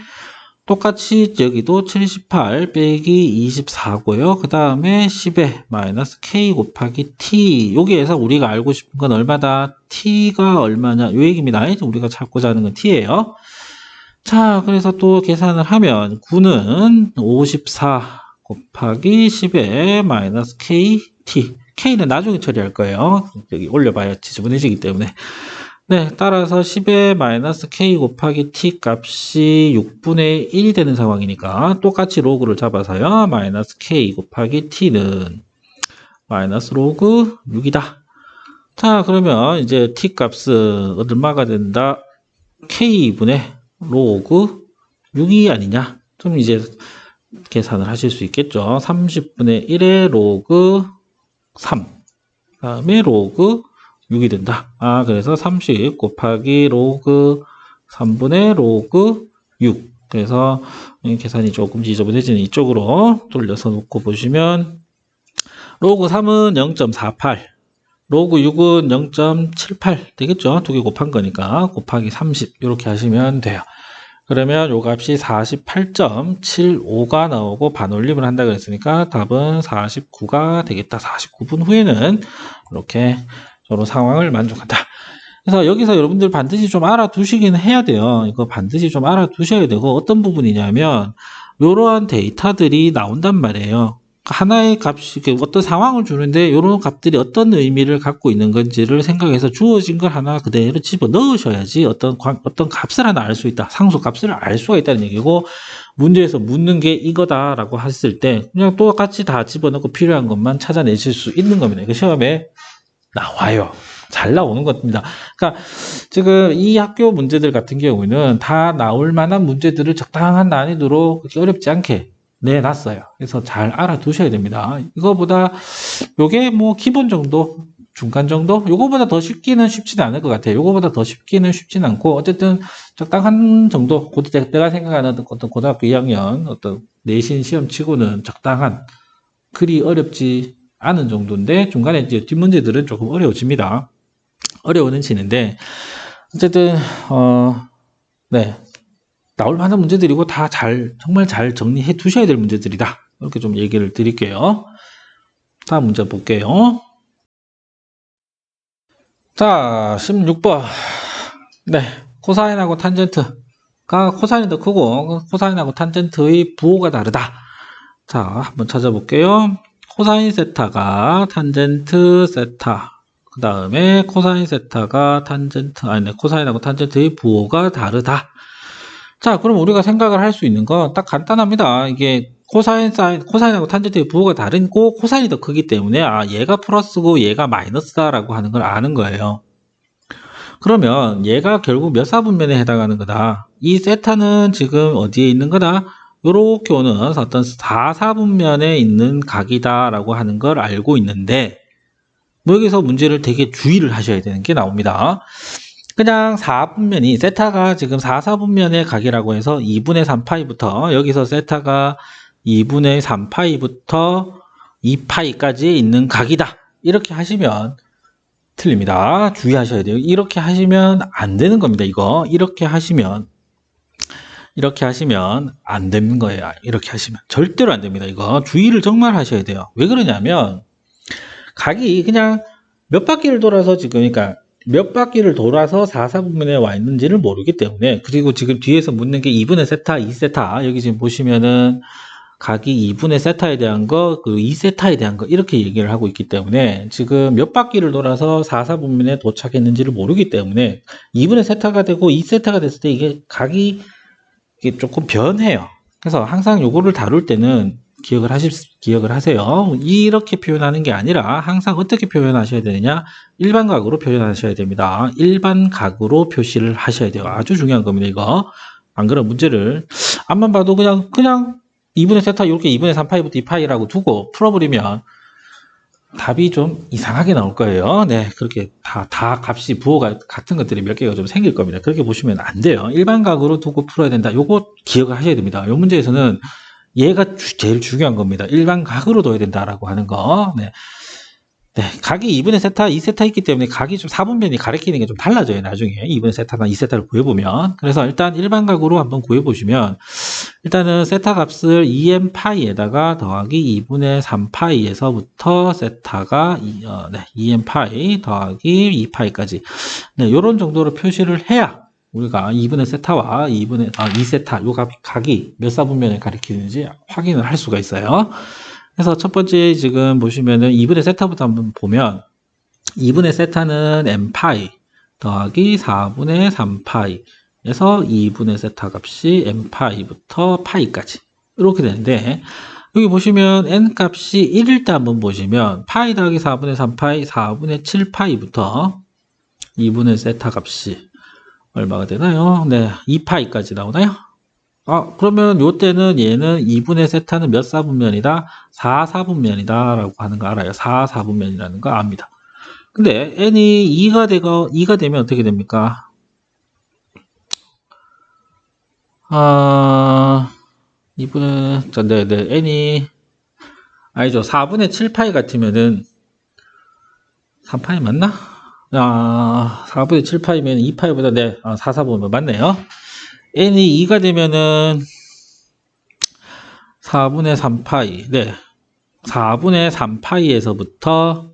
똑같이 여기도 78 빼기 24고요. 그 다음에 10에 마이너스 K 곱하기 T. 여기에서 우리가 알고 싶은 건 얼마다? T가 얼마냐? 요 얘기입니다. 우리가 찾고자 하는 건 T예요. 자, 그래서 또 계산을 하면 9는 54 곱하기 10에 마이너스 KT. K는 나중에 처리할 거예요. 여기 올려봐야 지저분해지기 때문에. 네, 따라서 10의 마이너스 K 곱하기 T 값이 6분의 1이 되는 상황이니까 똑같이 로그를 잡아서요. 마이너스 K 곱하기 T는 마이너스 로그 6이다. 자, 그러면 이제 T 값은 얼마가 된다? K분의 로그 6이 아니냐? 좀 이제 계산을 하실 수 있겠죠. 30분의 1의 로그 3. 다음에 로그 6이 된다. 그래서 30 곱하기 로그 3분의 로그 6. 그래서 계산이 조금 지저분해지는 이쪽으로 돌려서 놓고 보시면 로그 3은 0.48. 로그 6은 0.78 되겠죠. 두 개 곱한 거니까 곱하기 30 이렇게 하시면 돼요. 그러면 요 값이 48.75가 나오고 반올림을 한다 그랬으니까 답은 49가 되겠다. 49분 후에는 이렇게 서로 상황을 만족한다. 그래서 여기서 여러분들 반드시 좀 알아두시긴 해야 돼요. 이거 반드시 좀 알아두셔야 되고 어떤 부분이냐면 이러한 데이터들이 나온단 말이에요. 하나의 값이 어떤 상황을 주는데 이런 값들이 어떤 의미를 갖고 있는 건지를 생각해서 주어진 걸 하나 그대로 집어 넣으셔야지 어떤 값을 하나 알 수 있다. 상수 값을 알 수가 있다는 얘기고 문제에서 묻는 게 이거다라고 했을 때 그냥 똑같이 다 집어넣고 필요한 것만 찾아내실 수 있는 겁니다. 이거 시험에 나와요. 잘 나오는 겁니다. 그러니까 지금 이 학교 문제들 같은 경우는 다 나올 만한 문제들을 적당한 난이도로 그렇게 어렵지 않게 내놨어요. 그래서 잘 알아두셔야 됩니다. 이거보다 요게 뭐 기본 정도, 중간 정도? 요거보다 더 쉽기는 쉽지는 않을 것 같아요. 요거보다 더 쉽기는 쉽지는 않고 어쨌든 적당한 정도, 내가 생각하는 어떤 고등학교 2학년 어떤 내신 시험 치고는 적당한 그리 어렵지 않은 정도인데 중간에 이제 뒷문제들은 조금 어려워집니다. 어려워지는데 어쨌든 네. 나올 만한 문제들이고 다 정말 잘 정리해 두셔야 될 문제들이다. 이렇게 좀 얘기를 드릴게요. 다음 문제 볼게요. 자, 16번. 네. 코사인하고 탄젠트가 코사인이 더 크고 코사인하고 탄젠트의 부호가 다르다. 자, 한번 찾아볼게요. 코사인 세타가 탄젠트 세타. 그 다음에 코사인 세타가 코사인하고 탄젠트의 부호가 다르다. 자, 그럼 우리가 생각을 할 수 있는 건 딱 간단합니다. 이게 코사인하고 탄젠트의 부호가 다르고 코사인이 더 크기 때문에 얘가 플러스고 얘가 마이너스다라고 하는 걸 아는 거예요. 그러면 얘가 결국 몇 사분면에 해당하는 거다. 이 세타는 지금 어디에 있는 거다? 요렇게 오는 어떤 4사분면에 있는 각이다라고 하는 걸 알고 있는데 뭐 여기서 문제를 되게 주의를 하셔야 되는 게 나옵니다. 그냥 4분면이 세타가 지금 4사분면의 각이라고 해서 2분의 3파이부터 여기서 세타가 2분의 3파이부터 2파이까지 있는 각이다. 이렇게 하시면 틀립니다. 주의하셔야 돼요. 이렇게 하시면 안 되는 겁니다. 이거 이렇게 하시면 안 되는 거예요. 이렇게 하시면 절대로 안 됩니다. 이거 주의를 정말 하셔야 돼요. 왜 그러냐면 각이 그냥 몇 바퀴를 돌아서 지금 그러니까 몇 바퀴를 돌아서 4사분면에 와 있는지를 모르기 때문에 그리고 지금 뒤에서 묻는 게 2분의 세타, 2세타 여기 지금 보시면은 각이 2분의 세타에 대한 거 그리고 2세타에 대한 거 이렇게 얘기를 하고 있기 때문에 지금 몇 바퀴를 돌아서 4사분면에 도착했는지를 모르기 때문에 2분의 세타가 되고 2세타가 됐을 때 이게 각이 이게 조금 변해요. 그래서 항상 요거를 다룰 때는 기억을 하세요. 이렇게 표현하는 게 아니라 항상 어떻게 표현하셔야 되느냐? 일반 각으로 표현하셔야 됩니다. 일반 각으로 표시를 하셔야 돼요. 아주 중요한 겁니다, 이거. 안 그러면 문제를 앞만 봐도 그냥 2분의 세타 이렇게 2분의 3파이부터 2파이라고 두고 풀어버리면 답이 좀 이상하게 나올 거예요. 네, 그렇게 다 값이 부호가 같은 것들이 몇 개가 좀 생길 겁니다. 그렇게 보시면 안 돼요. 일반각으로 두고 풀어야 된다. 요거 기억을 하셔야 됩니다. 요 문제에서는 얘가 제일 중요한 겁니다. 일반각으로 둬야 된다라고 하는 거. 네. 네, 각이 2분의 세타, 2세타 있기 때문에 각이 좀 4분면이 가리키는 게 좀 달라져요, 나중에. 2분의 세타나 2세타를 구해보면. 그래서 일단 일반각으로 한번 구해보시면, 일단은 세타 값을 2n 파이에다가 더하기 2분의 3 파이에서부터 세타가 2n 파이 더하기 2파이까지. 네, 요런 정도로 표시를 해야 우리가 2분의 세타와 2세타, 요 각이 몇 사분면을 가리키는지 확인을 할 수가 있어요. 그래서 첫 번째 지금 보시면은 2분의 세타부터 한번 보면 2분의 세타는 n파이 더하기 4분의 3파이에서 2분의 세타 값이 n파이부터 파이까지 이렇게 되는데 여기 보시면 n 값이 1일 때 한번 보시면 파이 더하기 4분의 3파이 4분의 7파이부터 2분의 세타 값이 얼마가 되나요? 네, 2파이까지 나오나요? 그러면 요때는 얘는 2분의 세타는 몇 사분면이다? 4사분면이다 라고 하는 거 알아요. 4사분면이라는 거 압니다. 근데 n이 2가 되면 어떻게 됩니까? n이 아니죠. 4분의 7파이 같으면은 3파이 맞나? 4분의 7파이면 2파이보다 4사분면 맞네요. n이 2가 되면은 4분의 3파이, 네. 4분의 3파이에서부터,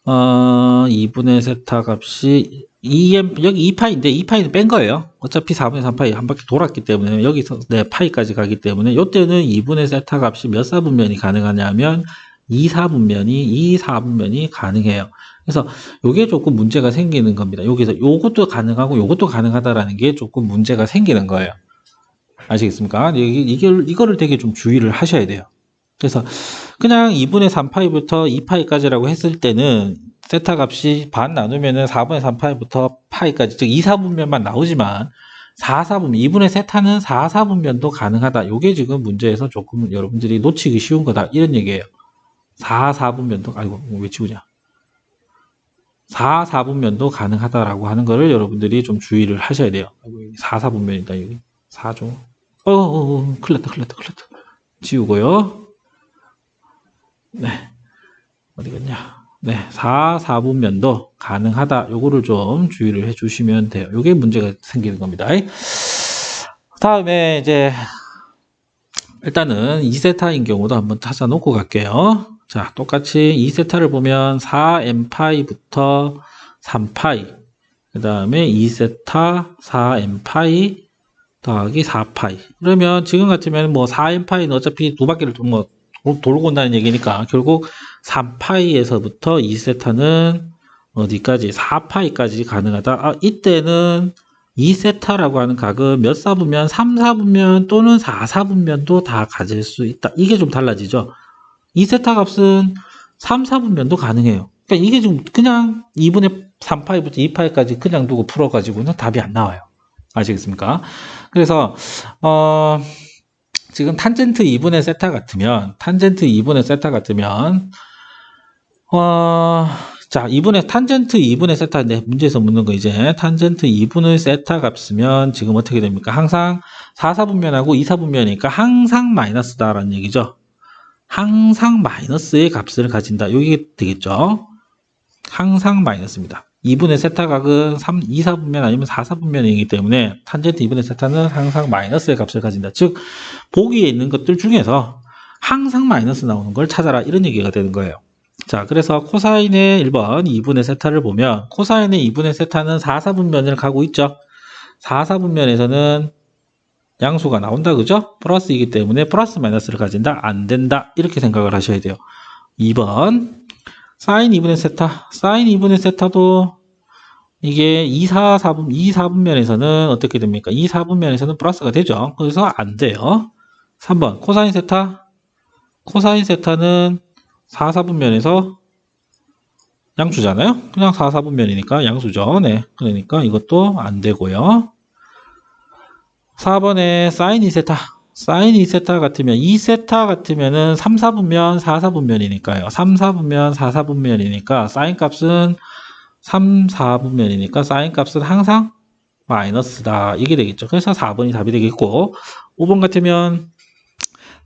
2분의 세타 값이 2m, 여기 2파이인데 2파이는 뺀 거예요. 어차피 4분의 3파이 한 바퀴 돌았기 때문에 여기서 파이까지 가기 때문에 요때는 2분의 세타 값이 몇 사분면이 가능하냐면 2사분면이 가능해요. 그래서 요게 조금 문제가 생기는 겁니다. 여기서 요것도 가능하고 요것도 가능하다라는 게 조금 문제가 생기는 거예요. 아시겠습니까? 이거를 되게 좀 주의를 하셔야 돼요. 그래서 그냥 2분의 3파이부터 2파이까지라고 했을 때는 세타 값이 반 나누면은 4분의 3파이부터 파이까지, 즉 2사분면만 나오지만 4사분면, 2분의 세타는 4사분면도 가능하다. 요게 지금 문제에서 조금 여러분들이 놓치기 쉬운 거다. 이런 얘기예요. 4사분면도, 아이고, 왜 치우냐. 4사분면도 가능하다라고 하는 거를 여러분들이 좀 주의를 하셔야 돼요. 4사분면이다, 여기. 4조. 큰일 났다. 지우고요. 네. 어디 갔냐. 네. 4분면도 가능하다. 요거를 좀 주의를 해 주시면 돼요. 요게 문제가 생기는 겁니다. 다음에 이제, 일단은 2세타인 경우도 한번 찾아놓고 갈게요. 자, 똑같이 2세타를 보면 4n파이부터 3파이, 그 다음에 2세타 4n파이 더하기 4파이. 그러면 지금 같으면 뭐 4n파이는 어차피 두 바퀴를 돌고 온다는 얘기니까 결국 3파이에서부터 2세타는 어디까지? 4파이까지 가능하다. 이때는 2세타라고 하는 각은 몇 사분면? 3사분면 또는 4사분면도 다 가질 수 있다. 이게 좀 달라지죠. 2세타 값은 3사분면도 가능해요. 그러니까 이게 좀 그냥 2분의 3파이부터 2파이까지 그냥 두고 풀어가지고는 답이 안 나와요. 아시겠습니까? 그래서 지금 탄젠트 2분의 세타 같으면 자, 탄젠트 2분의 세타인데 문제에서 묻는 거 이제 탄젠트 2분의 세타 값이면 지금 어떻게 됩니까? 항상 4사분면하고 2사분면이니까 항상 마이너스다라는 얘기죠. 항상 마이너스의 값을 가진다. 이게 되겠죠. 항상 마이너스입니다. 2분의 세타 각은 2사분면 아니면 4사분면이기 때문에 탄젠트 2분의 세타는 항상 마이너스의 값을 가진다. 즉 보기에 있는 것들 중에서 항상 마이너스 나오는 걸 찾아라. 이런 얘기가 되는 거예요. 자, 그래서 코사인의 1번 2분의 세타를 보면 코사인의 2분의 세타는 4사분면을 가고 있죠. 4사분면에서는 양수가 나온다, 그죠? 플러스이기 때문에 플러스 마이너스를 가진다. 안 된다. 이렇게 생각을 하셔야 돼요. 2번 사인 2분의 세타. 사인 2분의 세타도 이게 2사분면에서는 어떻게 됩니까? 2사분면에서는 플러스가 되죠. 그래서 안 돼요. 3번 코사인 세타. 코사인 세타는 4사분면에서 양수잖아요. 그냥 4사분면이니까 양수죠. 네. 그러니까 이것도 안 되고요. 4번에 사인 2세타. 사인 2세타 같으면 2세타 같으면은 3, 4분면 4, 4분면이니까요. 3, 4분면 4, 4분면이니까 사인 값은 3, 4분면이니까 사인 값은 항상 마이너스다. 이게 되겠죠. 그래서 4번이 답이 되겠고 5번 같으면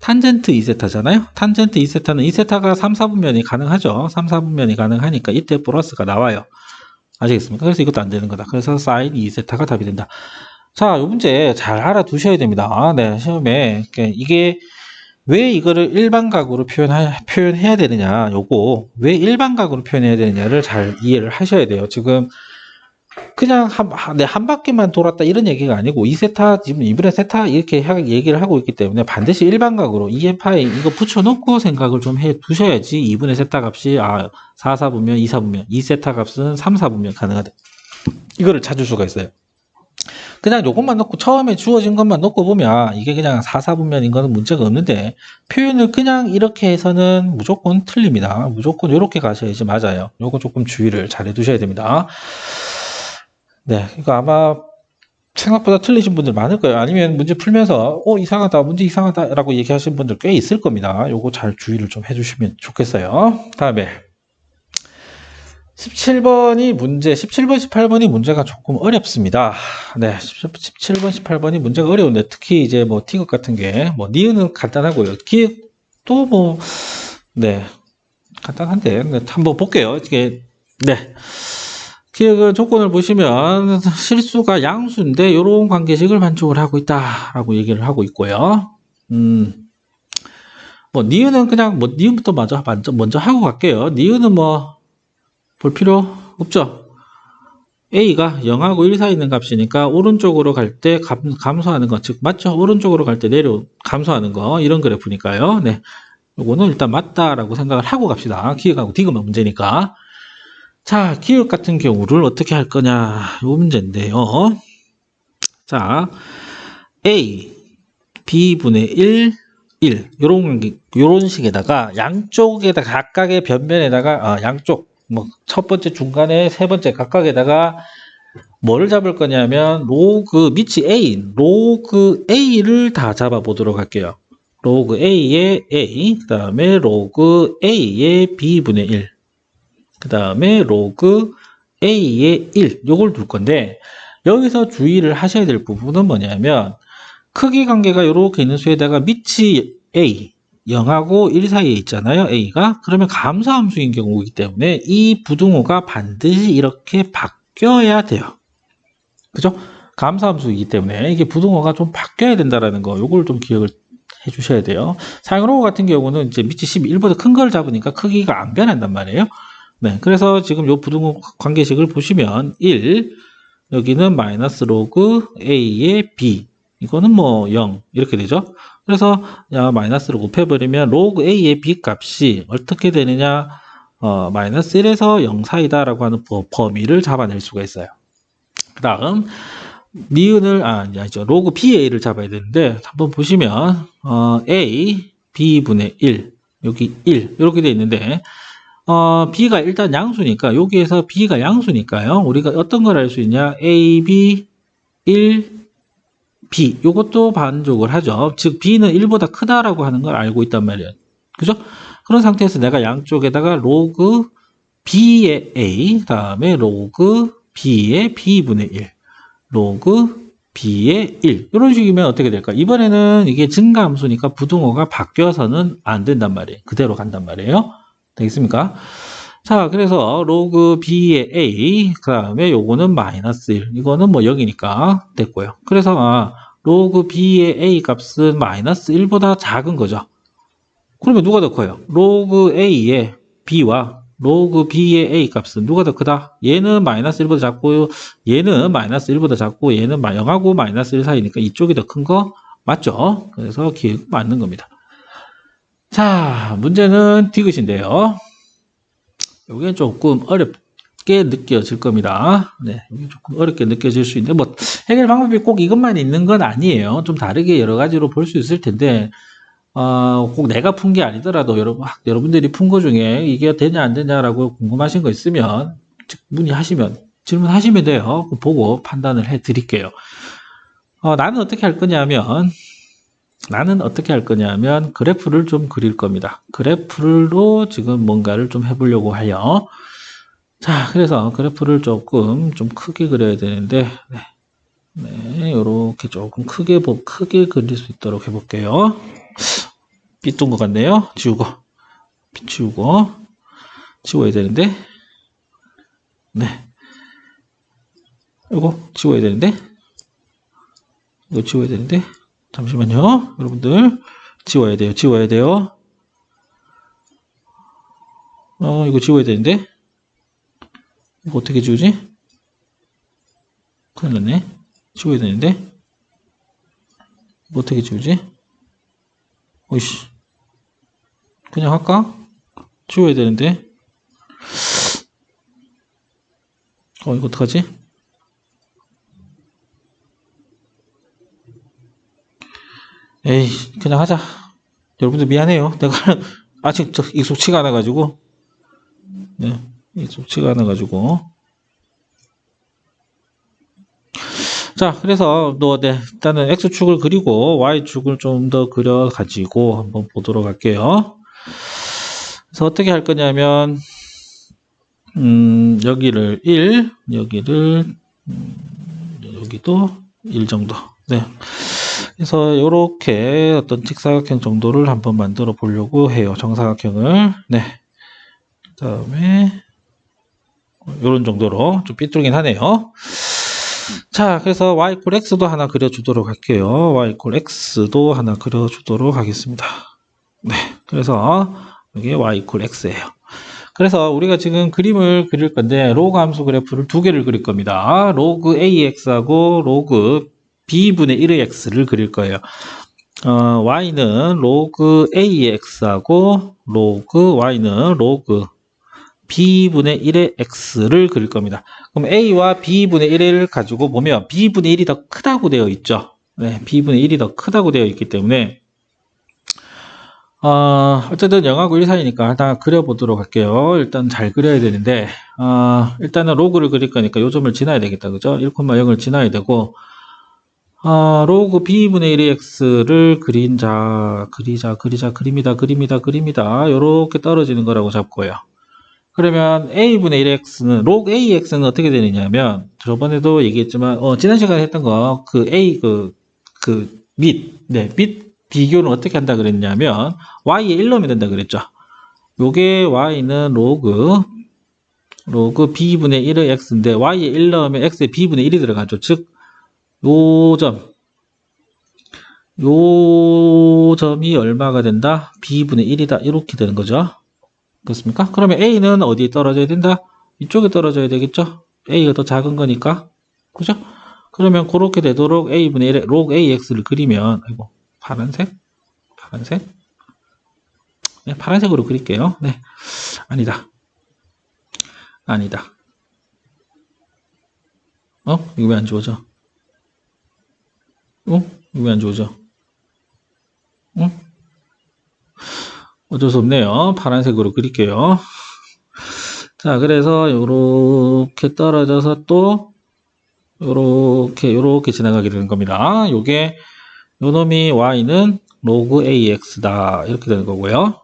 탄젠트 2세타잖아요. 탄젠트 2세타는 2세타가 3, 4분면이 가능하죠. 3, 4분면이 가능하니까 이때 플러스가 나와요. 아시겠습니까? 그래서 이것도 안 되는 거다. 그래서 사인 2세타가 답이 된다. 자, 이 문제 잘 알아두셔야 됩니다. 네, 시험에. 이게 왜 이거를 일반각으로 표현해야 되느냐, 요거, 왜 일반각으로 표현해야 되느냐를 잘 이해를 하셔야 돼요. 지금, 그냥 한 바퀴만 돌았다 이런 얘기가 아니고, 2세타, 지금 이번에 세타 이렇게 얘기를 하고 있기 때문에 반드시 일반각으로 EFI 이거 붙여놓고 생각을 좀 해 두셔야지 2분의 세타 값이, 4, 4분면, 2, 4분면, 2세타 값은 3, 4분면 가능하다. 이거를 찾을 수가 있어요. 그냥 요것만 넣고 처음에 주어진 것만 넣고 보면 이게 그냥 4, 4분면인 거는 문제가 없는데 표현을 그냥 이렇게 해서는 무조건 틀립니다. 무조건 이렇게 가셔야지 맞아요. 요거 조금 주의를 잘 해두셔야 됩니다. 네, 이거 아마 생각보다 틀리신 분들 많을 거예요. 아니면 문제 풀면서 이상하다, 문제 이상하다 라고 얘기하시는 분들 꽤 있을 겁니다. 요거 잘 주의를 좀 해주시면 좋겠어요. 다음에 17번이 문제, 17번, 18번이 문제가 조금 어렵습니다. 네, 17번, 18번이 문제가 어려운데, 특히 이제 뭐, 티귿 같은 게, 뭐, 니은은 간단하고요. 기획도 뭐, 네, 간단한데, 네, 한번 볼게요. 이게, 네. 기획은 조건을 보시면, 실수가 양수인데, 요런 관계식을 만족을 하고 있다라고 얘기를 하고 있고요. 뭐, 니은은 그냥, 뭐, 니은부터 먼저 하고 갈게요. 니은은 뭐, 볼 필요 없죠. A가 0하고 1 사이 있는 값이니까 오른쪽으로 갈 때 감소하는 거, 즉 맞죠? 오른쪽으로 갈 때 감소하는 거 이런 그래프니까요. 네, 요거는 일단 맞다라고 생각을 하고 갑시다. 기억하고 디귿만 문제니까. 자, 기억 같은 경우를 어떻게 할 거냐 요 문제인데요. 자, A B분의 1 요런 식에다가 양쪽에다 각각의 변면에다가 양쪽 뭐 첫 번째 중간에 세 번째 각각에다가 뭐를 잡을 거냐면 로그 밑이 A인 로그 A를 다 잡아 보도록 할게요. 로그 A의 A, 그 다음에 로그 A의 B분의 1, 그 다음에 로그 A의 1 요걸 둘 건데 여기서 주의를 하셔야 될 부분은 뭐냐면 크기 관계가 이렇게 있는 수에다가 밑이 A 0하고 1 사이에 있잖아요. A가. 그러면 감소함수인 경우이기 때문에 이 부등호가 반드시 이렇게 바뀌어야 돼요. 그죠? 감소함수이기 때문에 이게 부등호가 좀 바뀌어야 된다라는 거 요걸 좀 기억을 해 주셔야 돼요. 사용로우 같은 경우는 이제 밑이 11보다 큰 걸 잡으니까 크기가 안 변한단 말이에요. 네. 그래서 지금 요 부등호 관계식을 보시면 1 여기는 마이너스 로그 A의 B 이거는 뭐 0 이렇게 되죠. 그래서 마이너스로 곱해버리면 로그 A의 B 값이 어떻게 되느냐 마이너스 1에서 0 사이다라고 하는 범위를 잡아낼 수가 있어요. 그 다음 니은을 아니죠. 로그 BA를 잡아야 되는데 한번 보시면 A B분의 1 여기 1 이렇게 돼 있는데 B가 일단 양수니까 여기에서 B가 양수니까요. 우리가 어떤 걸 알 수 있냐 A, B, 1, B 요것도 반족을 하죠. 즉 B는 1보다 크다라고 하는 걸 알고 있단 말이에요. 그죠? 그런 상태에서 내가 양쪽에다가 로그 B의 A 다음에 로그 B의 B분의 1 로그 B의 1 이런 식이면 어떻게 될까? 이번에는 이게 증가함수니까 부등호가 바뀌어서는 안 된단 말이에요. 그대로 간단 말이에요. 되겠습니까? 자, 그래서 로그 B의 A, 그 다음에 요거는 마이너스 1. 이거는 뭐 0이니까 됐고요. 그래서 로그 B의 A 값은 마이너스 1보다 작은 거죠. 그러면 누가 더 커요? 로그 A의 B와 로그 B의 A 값은 누가 더 크다? 얘는 마이너스 1보다 작고 얘는 마이너스 1보다 작고 얘는 0하고 마이너스 1 사이니까 이쪽이 더 큰 거 맞죠? 그래서 기억 맞는 겁니다. 자, 문제는 디귿인데요. 이게 조금 어렵게 느껴질 겁니다. 네, 이게 조금 어렵게 느껴질 수 있는데, 뭐, 해결 방법이 꼭 이것만 있는 건 아니에요. 좀 다르게 여러 가지로 볼 수 있을 텐데, 꼭 내가 푼 게 아니더라도 여러분들이 푼 거 중에 이게 되냐 안 되냐라고 궁금하신 거 있으면, 질문하시면 돼요. 보고 판단을 해 드릴게요. 나는 어떻게 할 거냐면, 나는 어떻게 할 거냐면 그래프를 좀 그릴 겁니다. 그래프로 지금 뭔가를 좀 해보려고 해요. 자, 그래서 그래프를 조금 좀 크게 그려야 되는데, 네, 요렇게 조금 크게 그릴 수 있도록 해볼게요. 삐뚤은 것 같네요. 지워야 되는데, 네. 이거 지워야 되는데, 잠시만요. 여러분들, 지워야 돼요. 이거 지워야 되는데, 이거 어떻게 지우지? 큰일 났네. 지워야 되는데, 이거 어떻게 지우지? 어이씨. 그냥 할까? 지워야 되는데, 이거 어떡하지? 에이, 그냥 하자. 여러분들 미안해요. 내가 아직 익숙치가 않아가지고. 네, 익숙치가 않아가지고. 자, 그래서 일단은 X축을 그리고 Y축을 좀 더 그려가지고 한번 보도록 할게요. 그래서 어떻게 할 거냐면, 여기를 1, 여기도 1 정도. 네. 그래서 이렇게 어떤 직사각형 정도를 한번 만들어 보려고 해요. 정사각형을. 네. 그 다음에 이런 정도로 좀 삐뚤긴 하네요. 자, 그래서 y = x도 하나 그려주도록 할게요. y = x도 하나 그려주도록 하겠습니다. 네. 그래서 이게 y = x예요. 그래서 우리가 지금 그림을 그릴 건데 로그 함수 그래프를 두 개를 그릴 겁니다. 로그 ax하고 로그 b분의 1의 x를 그릴 거예요. y는 로그 ax하고 y는 로그 b분의 1의 x를 그릴 겁니다. 그럼 a와 b분의 1을 가지고 보면 b분의 1이 더 크다고 되어 있죠. 네, b분의 1이 더 크다고 되어 있기 때문에 어쨌든 0하고 1 사이니까 하나 그려보도록 할게요. 일단 잘 그려야 되는데, 일단은 로그를 그릴 거니까 요 점을 지나야 되겠다. 그죠? 1,0을 지나야 되고, 로그 b분의 1의 x를 그립니다. 요렇게 떨어지는 거라고 잡고요. 그러면 a분의 1의 x는, 로그 ax는 어떻게 되느냐면, 저번에도 얘기했지만, 지난 시간에 했던 거, 밑 비교는 어떻게 한다 그랬냐면, y에 1 넣으면 된다 그랬죠. 요게 y는 로그 b분의 1의 x인데, y에 1 넣으면 x에 b분의 1이 들어가죠. 즉, 요 점이 얼마가 된다? b분의 1이다. 이렇게 되는 거죠. 그렇습니까? 그러면 a는 어디에 떨어져야 된다? 이쪽에 떨어져야 되겠죠? a가 더 작은 거니까. 그죠? 그러면 그렇게 되도록 a분의 1의 log ax를 그리면, 아이고, 파란색? 네, 파란색으로 그릴게요. 네. 아니다. 이거 왜 안 지워져? 이거 왜 안 지워져? 어쩔 수 없네요. 파란색으로 그릴게요. 자, 그래서 요렇게 떨어져서 또 요렇게 지나가게 되는 겁니다. 요게 요 놈이 y는 로그 ax다. 이렇게 되는 거고요.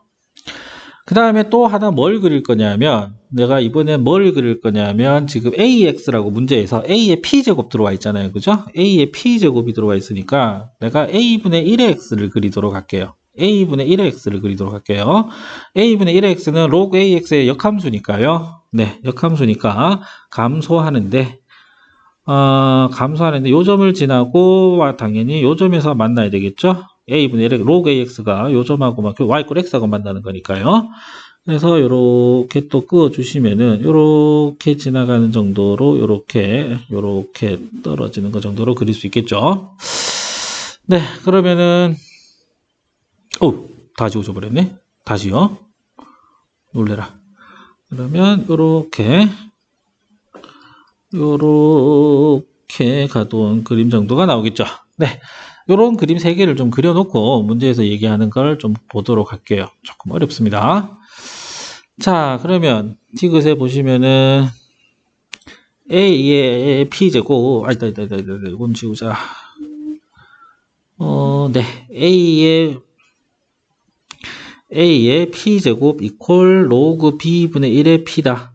그 다음에 또 하나 뭘 그릴 거냐면, 내가 이번에 뭘 그릴 거냐면, 지금 ax라고 문제에서 a의 p제곱 들어와 있잖아요. 그죠? a의 p제곱이 들어와 있으니까, 내가 a분의 1의 x를 그리도록 할게요. a분의 1의 x를 그리도록 할게요. a분의 1의 x는 log ax의 역함수니까요. 네, 역함수니까 감소하는데, 요 점을 지나고, 당연히 요 점에서 만나야 되겠죠? a분의 1의 log ax가 요 점하고 y = x하고 만나는 거니까요. 그래서 요렇게 또 그어 주시면은 요렇게 지나가는 정도로 요렇게 떨어지는 거 정도로 그릴 수 있겠죠. 네, 그러면은 다 지워져 버렸네. 다시요. 놀래라. 그러면 요렇게 가둔 그림 정도가 나오겠죠. 네. 요런 그림 3개를 좀 그려놓고 문제에서 얘기하는 걸 좀 보도록 할게요. 조금 어렵습니다. 자, 그러면 디귿에 보시면은 a의 p제곱, 이건 지우자. 네. A의 P제곱 이퀄 로그 B분의 1의 P다.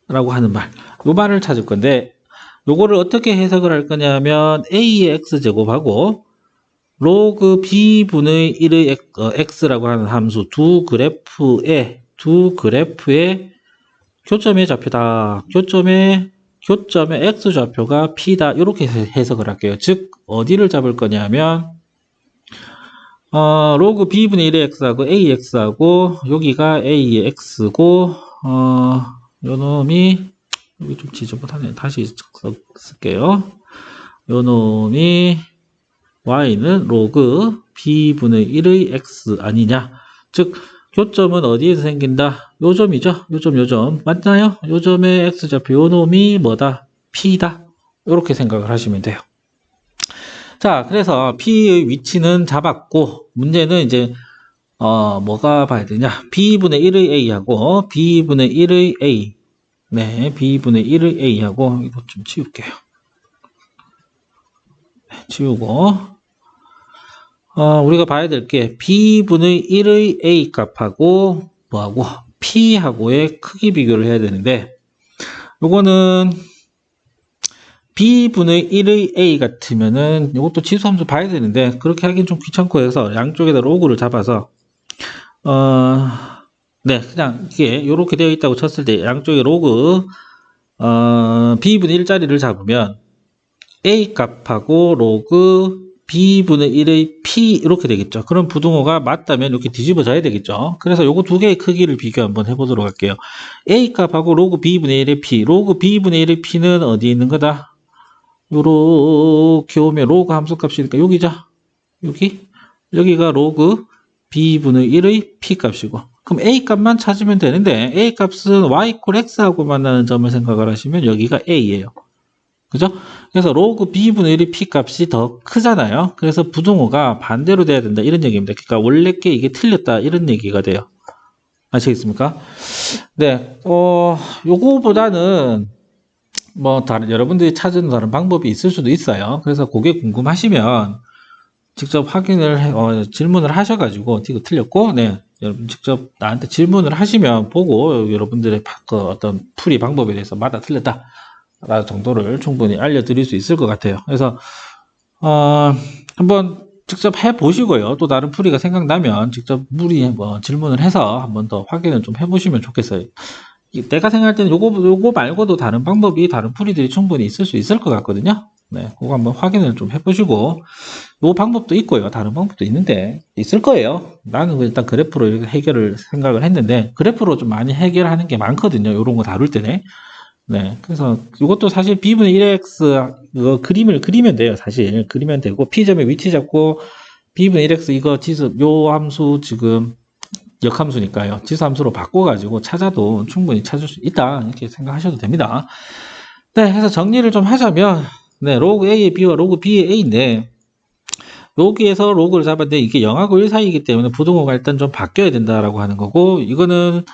라고 하는 말. 요 말을 찾을 건데, 요거를 어떻게 해석을 할 거냐면, A의 X제곱하고, 로그 B분의 1의 X라고 하는 함수 두 그래프의 교점의 좌표다. 교점의 X좌표가 P다. 이렇게 해석을 할게요. 즉, 어디를 잡을 거냐면, 로그 B분의 1의 X하고 AX하고, 여기가 A의 X고, 요 놈이, 여기 좀 지저분하네. 다시 쓸게요. 요 놈이, Y는 로그 B분의 1의 X 아니냐. 즉, 교점은 어디에서 생긴다? 요 점이죠. 요 점. 맞나요? 요 점의 X좌표, 요 놈이 뭐다? P다. 이렇게 생각을 하시면 돼요. 자, 그래서 P의 위치는 잡았고, 문제는 이제, 뭐가 봐야 되냐? B분의 1의 A하고, B분의 1의 A. 네, B분의 1의 A하고, 이거 좀 치울게요. 네, 치우고, 우리가 봐야 될 게, B분의 1의 A 값하고, 뭐하고, P하고의 크기 비교를 해야 되는데, 요거는, B분의 1의 A 같으면은, 이것도 치수함수 봐야 되는데, 그렇게 하긴 좀 귀찮고 해서, 양쪽에다 로그를 잡아서, 네, 그냥 이게 이렇게 되어 있다고 쳤을 때 양쪽에 로그 B분의 1자리를 잡으면 A 값하고 로그 B분의 1의 P 이렇게 되겠죠. 그럼 부등호가 맞다면 이렇게 뒤집어져야 되겠죠. 그래서 요거 두 개의 크기를 비교 한번 해보도록 할게요. A 값하고 로그 B분의 1의 P, 로그 B분의 1의 P는 어디 있는 거다? 요렇게 오면 로그 함수값이니까 여기죠. 여기가 로그 B분의 1의 P 값이고, 그럼 A 값만 찾으면 되는데, A 값은 Y = X하고 만나는 점을 생각을 하시면 여기가 A예요. 그죠? 그래서 로그 B분의 1의 P 값이 더 크잖아요. 그래서 부등호가 반대로 돼야 된다. 이런 얘기입니다. 그러니까 원래 게 이게 틀렸다. 이런 얘기가 돼요. 아시겠습니까? 네, 요거보다는 여러분들이 찾은 다른 방법이 있을 수도 있어요. 그래서 그게 궁금하시면 직접 질문을 하셔가지고, 이거 틀렸고, 네, 여러분 직접 나한테 질문을 하시면 보고, 여러분들의 어떤 풀이 방법에 대해서 맞다, 틀렸다, 라는 정도를 충분히 알려드릴 수 있을 것 같아요. 그래서, 한번 직접 해보시고요. 또 다른 풀이가 생각나면 직접 질문을 해서 한번 더 확인을 좀 해보시면 좋겠어요. 내가 생각할 때는 요거 말고도 다른 풀이들이 충분히 있을 수 있을 것 같거든요. 네, 그거 한번 확인을 좀 해보시고, 요 방법도 있고요. 다른 방법도 있는데, 있을 거예요. 나는 일단 그래프로 이렇게 해결을 생각을 했는데, 그래프로 좀 많이 해결하는 게 많거든요. 요런 거 다룰 때는. 네, 그래서 이것도 사실 B분의 1x, 이거 그림을 그리면 돼요. 사실. 그리면 되고, P점의 위치 잡고, B분의 1x 이거 요 함수 지금, 역함수니까요. 지수함수로 바꿔가지고 찾아도 충분히 찾을 수 있다. 이렇게 생각하셔도 됩니다. 네, 해서 정리를 좀 하자면, 네, 로그 A의 B와 로그 B의 A인데, 여기에서 로그를 잡았는데 이게 0하고 1 사이이기 때문에 부등호가 일단 좀 바뀌어야 된다라고 하는 거고, 이거는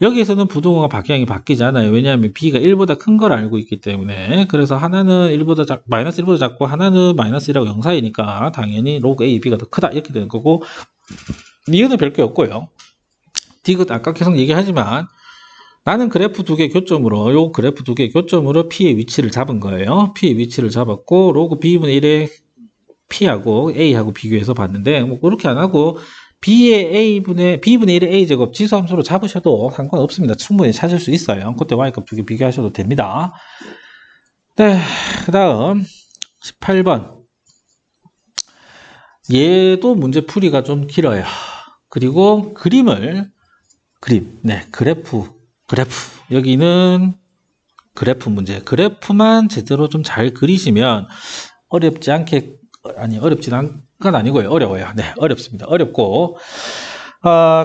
여기에서는 부등호가 방향이 바뀌지 않아요. 왜냐하면 B가 1보다 큰 걸 알고 있기 때문에. 그래서 하나는 마이너스 1보다 작고 하나는 마이너스 1하고 0 사이니까 당연히 로그 A, B가 더 크다 이렇게 되는 거고, 이거는 별게 없고요. D가 아까 계속 얘기하지만 나는 그래프 두 개 교점으로 P의 위치를 잡은 거예요. P의 위치를 잡았고 로그 B분의 1의 P하고 A하고 비교해서 봤는데 그렇게 안 하고 B분의 1의 A제곱 지수함수로 잡으셔도 상관없습니다. 충분히 찾을 수 있어요. 그때 Y값 두 개 비교하셔도 됩니다. 네, 그 다음 18번 얘도 문제 풀이가 좀 길어요. 그리고 그래프. 여기는 그래프 문제. 그래프만 제대로 좀 잘 그리시면 어렵진 건 아니고요. 어려워요. 네, 어렵습니다. 어렵고,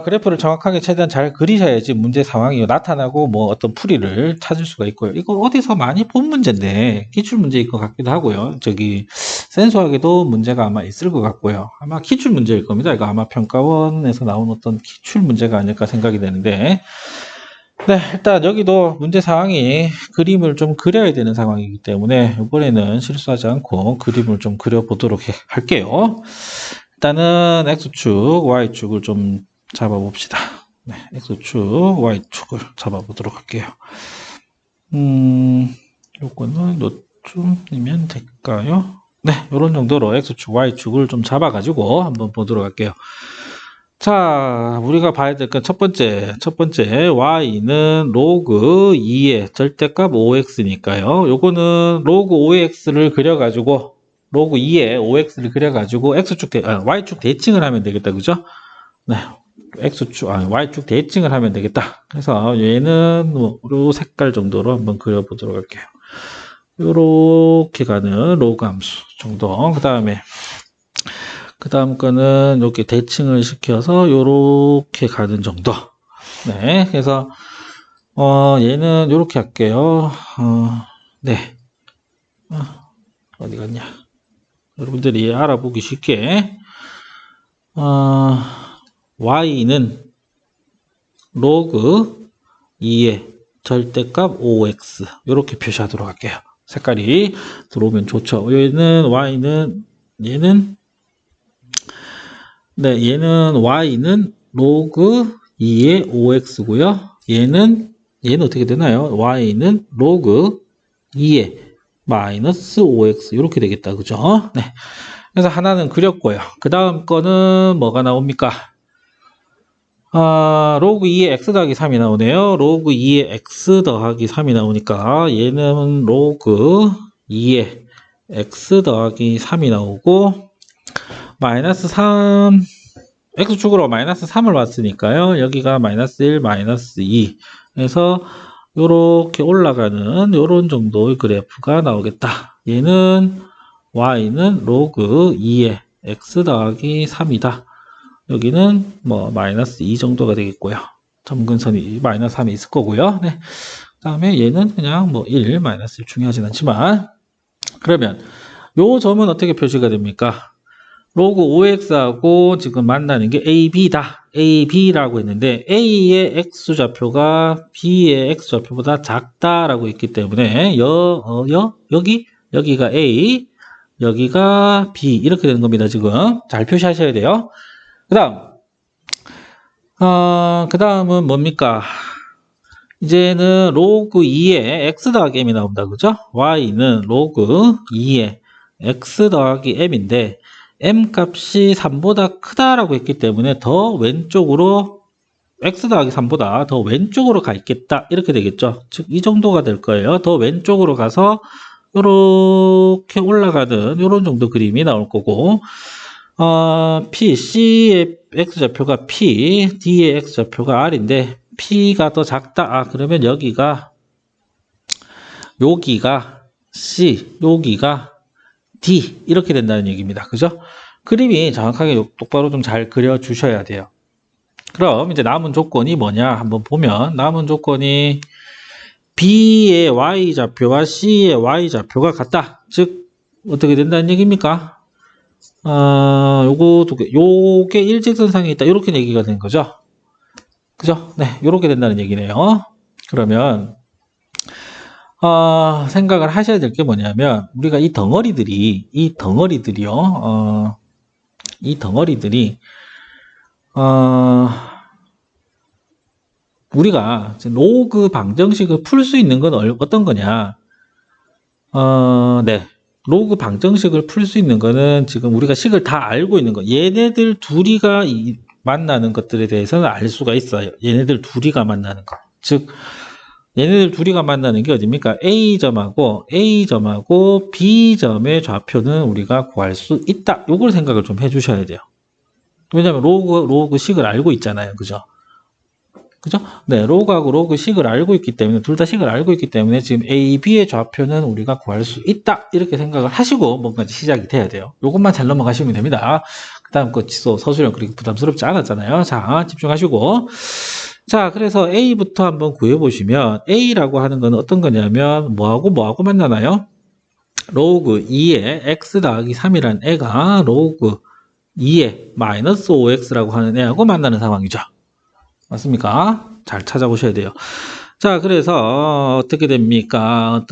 그래프를 정확하게 최대한 잘 그리셔야지 문제 상황이 나타나고 어떤 풀이를 찾을 수가 있고요. 이거 어디서 많이 본 문제인데, 기출 문제일 것 같기도 하고요. 센수학에도 문제가 아마 있을 것 같고요. 아마 기출 문제일 겁니다. 이거 아마 평가원에서 나온 어떤 기출 문제가 아닐까 생각이 되는데, 네, 일단 여기도 문제 상황이 그림을 좀 그려야 되는 상황이기 때문에 이번에는 실수하지 않고 그림을 좀 그려보도록 할게요. 일단은 X축, Y축을 좀 잡아봅시다. 네, X축, Y축을 잡아보도록 할게요. 요거는 요쯤이면 될까요? 네, 요런 정도로 X축, Y축을 좀 잡아가지고 한번 보도록 할게요. 자, 우리가 봐야 될 건 첫 번째, y는 로그 2의 절대값 5x니까요. 요거는 로그 5x를 그려가지고, 로그 2의 5x를 그려가지고, y축 대칭을 하면 되겠다. 그죠? 네. y축 대칭을 하면 되겠다. 그래서 얘는 뭐, 요 색깔 정도로 한번 그려보도록 할게요. 요렇게 가는 로그 함수 정도. 그 다음 거는 이렇게 대칭을 시켜서 요렇게 가는 정도. 네. 그래서, 얘는 요렇게 할게요. 네. 어디 갔냐. 여러분들이 알아보기 쉽게, y는 로그 2의 절대값 5x. 요렇게 표시하도록 할게요. 색깔이 들어오면 좋죠. 얘는 y는 로그 2의 5x고요. 얘는 어떻게 되나요? y는 로그 2의 마이너스 5x 이렇게 되겠다. 그죠? 네. 그래서 하나는 그렸고요. 그 다음 거는 뭐가 나옵니까? 로그 2의 x 더하기 3이 나오네요. 로그 2의 x 더하기 3이 나오니까 얘는 로그 2의 x 더하기 3이 나오고 마이너스 3 x축으로 마이너스 3을 왔으니까요. 여기가 마이너스 1, 마이너스 2 해서 요렇게 올라가는 요런 정도의 그래프가 나오겠다. 얘는 y는 로그 2의 x 더하기 3이다. 여기는 뭐 마이너스 2 정도가 되겠고요. 점근선이 마이너스 3이 있을 거고요. 네. 그 다음에 얘는 그냥 뭐 1, 마이너스 1 중요하진 않지만 그러면 요 점은 어떻게 표시가 됩니까? 로그 5x하고 지금 만나는 게 AB다. AB라고 했는데 A의 x좌표가 B의 x좌표보다 작다라고 했기 때문에 여기가 A, 여기가 B 이렇게 되는 겁니다. 지금 잘 표시하셔야 돼요. 그 다음은 뭡니까? 이제는 로그 2의 x 더하기 m이 나온다. 그죠? y는 로그 2의 x 더하기 m인데 m 값이 3보다 크다라고 했기 때문에 더 왼쪽으로 x 더하기 3보다 더 왼쪽으로 가 있겠다. 이렇게 되겠죠. 즉 이 정도가 될 거예요. 더 왼쪽으로 가서 이렇게 올라가는 이런 정도 그림이 나올 거고 C의 x좌표가 P, D의 x좌표가 R인데 P가 더 작다. 그러면 여기가 C, 여기가 D 이렇게 된다는 얘기입니다. 그죠? 그림이 정확하게 똑바로 좀 잘 그려 주셔야 돼요. 그럼 이제 남은 조건이 뭐냐 한번 보면 남은 조건이 B의 y좌표와 C의 y좌표가 같다. 즉 어떻게 된다는 얘기입니까? 요게 일직선상에 있다. 이렇게 얘기가 된 거죠. 그죠? 네, 이렇게 된다는 얘기네요. 그러면 생각을 하셔야 될 게 뭐냐면 우리가 이 덩어리들이 우리가 로그 방정식을 풀 수 있는 건 어떤 거냐? 네. 로그 방정식을 풀 수 있는 거는 지금 우리가 식을 다 알고 있는 거. 얘네들 둘이가 만나는 것들에 대해서는 알 수가 있어요. 얘네들 둘이가 만나는 거. 즉 얘네들 둘이가 만나는 게 어딥니까? A점하고 B점의 좌표는 우리가 구할 수 있다. 요걸 생각을 좀 해주셔야 돼요. 왜냐면 로그 식을 알고 있잖아요. 그죠? 그죠? 네, 로그하고 로그 식을 알고 있기 때문에, 둘 다 식을 알고 있기 때문에 지금 A, B의 좌표는 우리가 구할 수 있다. 이렇게 생각을 하시고 뭔가 시작이 돼야 돼요. 요것만 잘 넘어가시면 됩니다. 그 다음 거 서술형 그렇게 부담스럽지 않았잖아요. 자, 집중하시고. 자, 그래서 A부터 한번 구해보시면 A라고 하는 건 어떤 거냐면 뭐하고 만나나요? 로그 2의 x 더하기 3이라는 애가 로그 2의 마이너스 5x라고 하는 애하고 만나는 상황이죠. 맞습니까? 잘 찾아보셔야 돼요. 자, 그래서 어떻게 됩니까?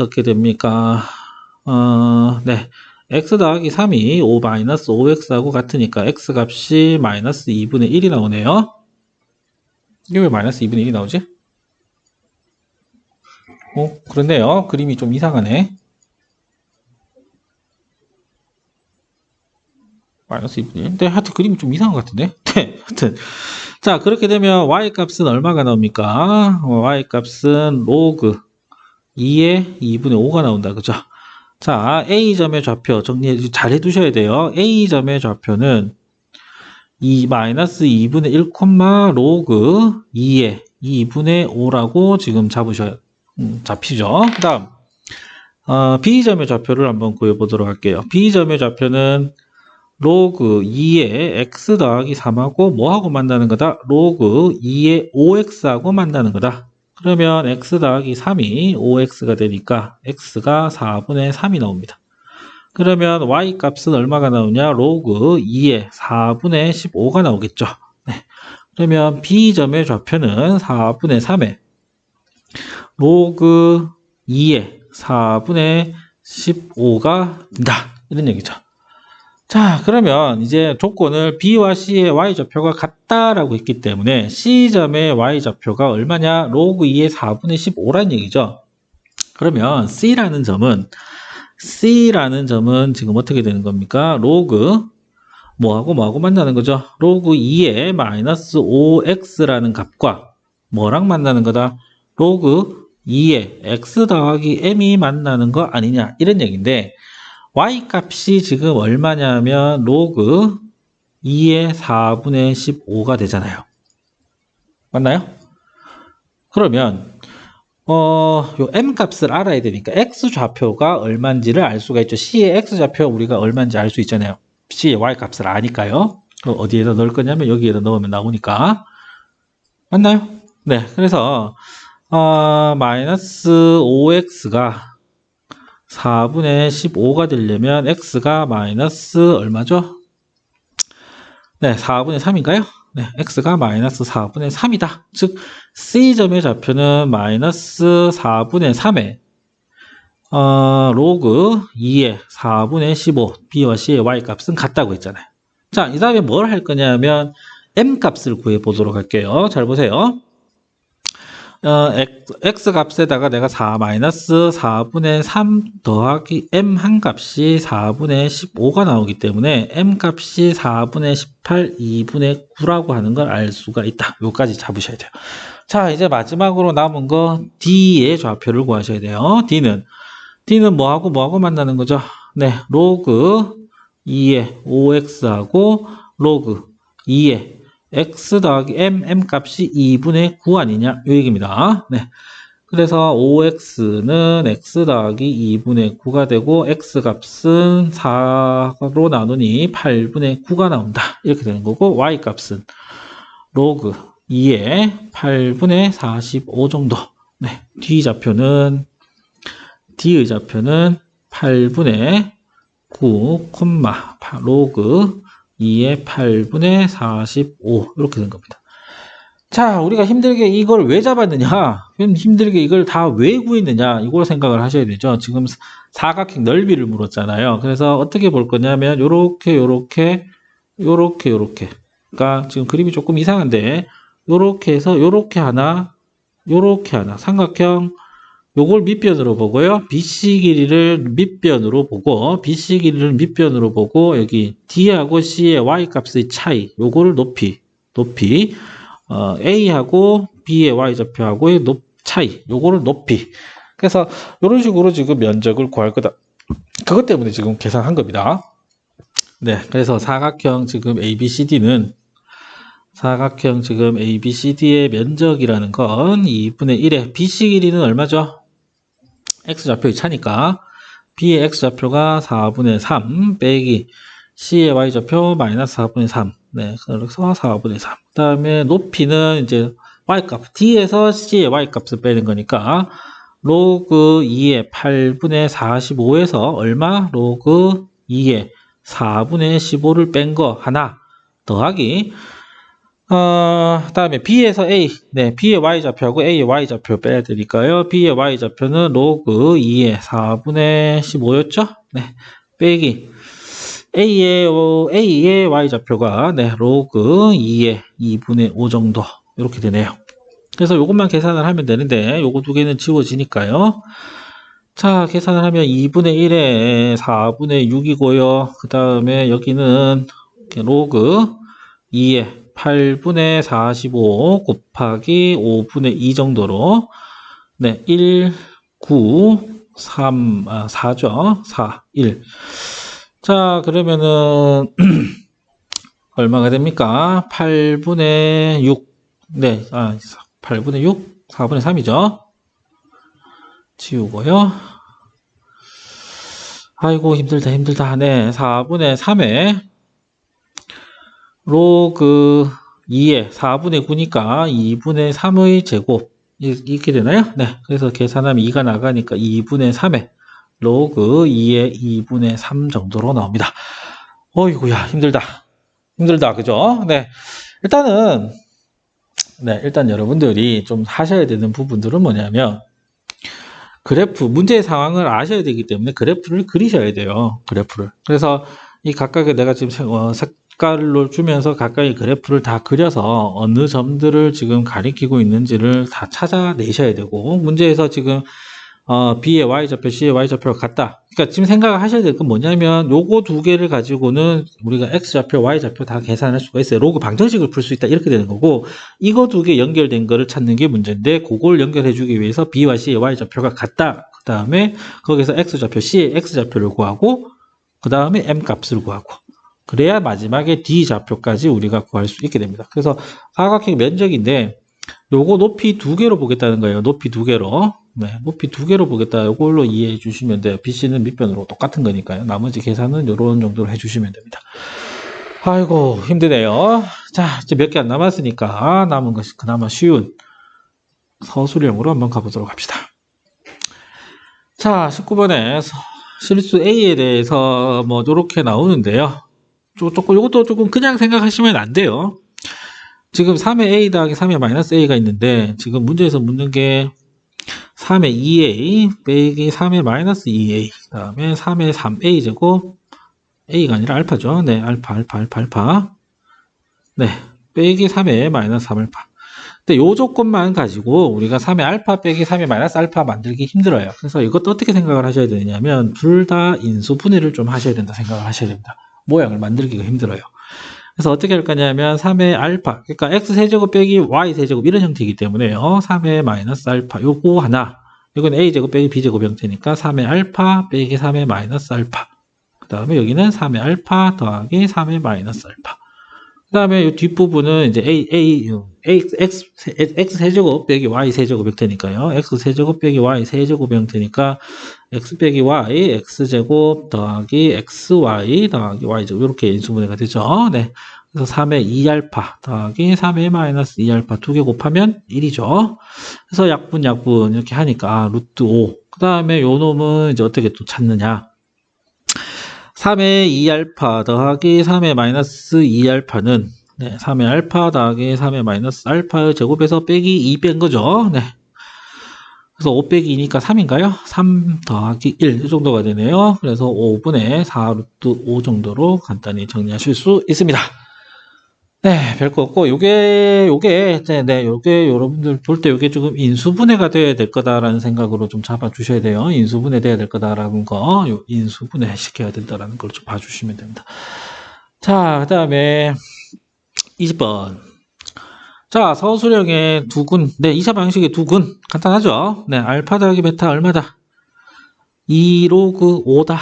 네. x 더하기 3이 5 마이너스 5x하고 같으니까 x 값이 마이너스 2분의 1이 나오네요. 이게 왜 마이너스 2분의 1이 나오지? 그렇네요. 그림이 좀 이상하네. 마이너스 2분의 1. 근데 하여튼 그림이 좀 이상한 것 같은데? 네, 하여튼. 자, 그렇게 되면 y 값은 얼마가 나옵니까? y 값은 로그 2의 2분의 5가 나온다. 그죠? 자, A점의 좌표 잘 해두셔야 돼요. A점의 좌표는 2 마이너스 2분의 1, 로그 2의 2분의 5라고 지금 잡히죠. 그 다음, B점의 좌표를 한번 구해보도록 할게요. B점의 좌표는 로그 2의 x 더하기 3하고 뭐하고 만나는 거다? 로그 2의 5x하고 만나는 거다. 그러면 x 더하기 3이 5x가 되니까 x가 4분의 3이 나옵니다. 그러면 y 값은 얼마가 나오냐? 로그 2의 4분의 15가 나오겠죠. 네. 그러면 B점의 좌표는 4분의 3에 로그 2의 4분의 15가 된다. 이런 얘기죠. 자, 그러면 이제 조건을 B와 C의 Y좌표가 같다라고 했기 때문에 C점의 Y좌표가 얼마냐? 로그 2의 4분의 15란 얘기죠. 그러면 C라는 점은 지금 어떻게 되는 겁니까? 로그 뭐하고 만나는 거죠? 로그 2의 마이너스 5x라는 값과 뭐랑 만나는 거다? 로그 2의 x 더하기 m이 만나는 거 아니냐? 이런 얘기인데 y 값이 지금 얼마냐면 로그 2의 4분의 15가 되잖아요. 맞나요? 그러면 요 m 값을 알아야 되니까 x 좌표가 얼마인지를 알 수가 있죠. c의 x 좌표 우리가 얼마인지 알 수 있잖아요. c의 y 값을 아니까요. 그럼 어디에다 넣을 거냐면 여기에다 넣으면 나오니까. 맞나요? 네. 그래서 마이너스 5x가 4분의 15가 되려면 x가 마이너스 얼마죠? 네, 4분의 3인가요? 네, x가 마이너스 4분의 3이다. 즉 C점의 좌표는 마이너스 4분의 3에 로그 2의 4분의 15 B와 C의 Y값은 같다고 했잖아요. 자, 이 다음에 뭘 할 거냐면 M값을 구해보도록 할게요. 잘 보세요. x 값에다가 내가 4분의 3 더하기 m 한 값이 4분의 15가 나오기 때문에 m 값이 4분의 18, 2분의 9라고 하는 걸 알 수가 있다. 요까지 잡으셔야 돼요. 자, 이제 마지막으로 남은 거 D의 좌표를 구하셔야 돼요. D는 뭐하고 만나는 거죠? 네, 로그 2의 5x하고 로그 2의 x 더하기 m 값이 2분의 9 아니냐? 이 얘기입니다. 네. 그래서 5x는 x 더하기 2분의 9가 되고 x 값은 4로 나누니 8분의 9가 나온다. 이렇게 되는 거고 y 값은 로그 2의 8분의 45 정도. 네. D의 좌표는 8분의 9, 로그 2의 8분의 45 이렇게 된 겁니다. 자, 우리가 힘들게 이걸 왜 잡았느냐? 힘들게 이걸 다 왜 구했느냐? 이걸 생각을 하셔야 되죠. 지금 사각형 넓이를 물었잖아요. 그래서 어떻게 볼 거냐면 요렇게 그러니까 지금 그림이 조금 이상한데 요렇게 해서 요렇게 하나 삼각형 요걸 밑변으로 보고요. BC 길이를 밑변으로 보고 여기 D하고 C의 Y 값의 차이 요거를 높이 A하고 B의 Y 좌표하고의 차이 요거를 높이 그래서 이런 식으로 지금 면적을 구할 거다. 그것 때문에 지금 계산한 겁니다. 네, 그래서 사각형 지금 ABCD의 면적이라는 건 2분의 1에 BC 길이는 얼마죠? X좌표의 차니까 B의 X좌표가 4분의 3 빼기 C의 Y좌표 마이너스 4분의 3 네, 그래서 4분의 3 그 다음에 높이는 이제 Y값 D에서 C의 Y값을 빼는 거니까 로그 2의 8분의 45에서 얼마? 로그 2의 4분의 15를 뺀 거 하나 더하기 다음에 B에서 A, 네, B의 Y좌표하고 A의 Y좌표 빼야 되니까요. B의 Y좌표는 로그 2의 4분의 15였죠? 네, 빼기 A의 Y좌표가 네, 로그 2의 2분의 5 정도 이렇게 되네요. 그래서 요것만 계산을 하면 되는데 요거 두 개는 지워지니까요. 자, 계산을 하면 2분의 1에 4분의 6이고요. 그 다음에 여기는 로그 2에 8분의 45 곱하기 5분의 2 정도로 네, 1, 9, 3, 4죠. 4, 1. 자, 그러면은 얼마가 됩니까? 8분의 6. 네, 8분의 6, 4분의 3이죠. 지우고요. 아이고, 힘들다. 네, 4분의 3에 로그 2에 4분의 9니까 2분의 3의 제곱 이렇게 되나요? 네, 그래서 계산하면 2가 나가니까 2분의 3에 로그 2의 2분의 3 정도로 나옵니다. 어이구야, 힘들다, 그죠? 네, 일단 여러분들이 좀 하셔야 되는 부분들은 뭐냐면 그래프, 문제의 상황을 아셔야 되기 때문에 그래프를 그리셔야 돼요. 그래프를. 그래서 이 각각의 내가 지금 색깔로 주면서 각각의 그래프를 다 그려서 어느 점들을 지금 가리키고 있는지를 다 찾아내셔야 되고, 문제에서 지금 B의 Y좌표, C의 Y좌표가 같다. 그러니까 지금 생각하셔야 될 건 뭐냐면 요거 두 개를 가지고는 우리가 X좌표, Y좌표 다 계산할 수가 있어요. 로그 방정식을 풀 수 있다. 이렇게 되는 거고, 이거 두 개 연결된 거를 찾는 게 문제인데, 그걸 연결해 주기 위해서 B와 C의 Y좌표가 같다. 그 다음에 거기서 X좌표, C의 X좌표를 구하고, 그 다음에 M 값을 구하고, 그래야 마지막에 D좌표까지 우리가 구할 수 있게 됩니다. 그래서 사각형 면적인데 요거 높이 두 개로 보겠다는 거예요. 높이 두 개로. 네, 높이 두 개로 보겠다. 요걸로 이해해 주시면 돼요. BC는 밑변으로 똑같은 거니까요. 나머지 계산은 요런 정도로 해 주시면 됩니다. 아이고, 힘드네요. 자, 이제 몇 개 안 남았으니까 남은 것이 그나마 쉬운 서술형으로 한번 가보도록 합시다. 자, 19번에 실수 A에 대해서 뭐 요렇게 나오는데요. 요것도 조금 그냥 생각하시면 안 돼요. 지금 3의 A 더하기 3의 마이너스 A가 있는데, 지금 문제에서 묻는 게 3의 2A 빼기 3의 마이너스 2A, 그 다음에 3의 3A 제곱, A가 아니라 알파죠. 네, 알파. 네, 빼기 3의 마이너스 3알파. 근데 요 조건만 가지고 우리가 3의 알파 빼기 3의 마이너스 알파 만들기 힘들어요. 그래서 이것도 어떻게 생각을 하셔야 되냐면, 둘 다 인수분해를 좀 하셔야 된다 생각을 하셔야 됩니다. 모양을 만들기가 힘들어요. 그래서 어떻게 할 거냐면 3의 알파, 그러니까 x세제곱 빼기 y세제곱 이런 형태이기 때문에요. 3의 마이너스 알파 요거 하나, 이건 a제곱 빼기 b제곱 형태니까 3의 알파 빼기 3의 마이너스 알파, 그 다음에 여기는 3의 알파 더하기 3의 마이너스 알파, 그 다음에 이 뒷부분은 이제 x 세제곱 빼기 y 세제곱 형태니까요. x 세제곱 빼기 y 세제곱 형태니까 x 빼기 y x 제곱 더하기 xy 더하기 y제곱 이렇게 인수분해가 되죠. 네. 그래서 3의 2알파 더하기 3의 마이너스 2알파 두 개 곱하면 1이죠. 그래서 약분 이렇게 하니까 루트 5. 그 다음에 요 놈은 이제 어떻게 또 찾느냐. 3의 2알파 더하기 3의 마이너스 2알파는 네, 3의 알파 더하기 3의 마이너스 알파의 제곱에서 빼기 2 뺀 거죠. 네. 그래서 5 빼기 2니까 3인가요? 3 더하기 1 이 정도가 되네요. 그래서 5분의 4 루트 5 정도로 간단히 정리하실 수 있습니다. 네, 별거 없고, 요게, 여러분들 볼 때 요게 조금 인수분해가 돼야 될 거다라는 생각으로 좀 잡아주셔야 돼요. 인수분해 돼야 될 거다라는 거, 인수분해 시켜야 된다라는 걸 좀 봐주시면 됩니다. 자, 그 다음에 20번. 자, 서술형의 두근. 네, 2차 방식의 두근. 간단하죠? 네, 알파 더하기 베타 얼마다? 2 로그 5다.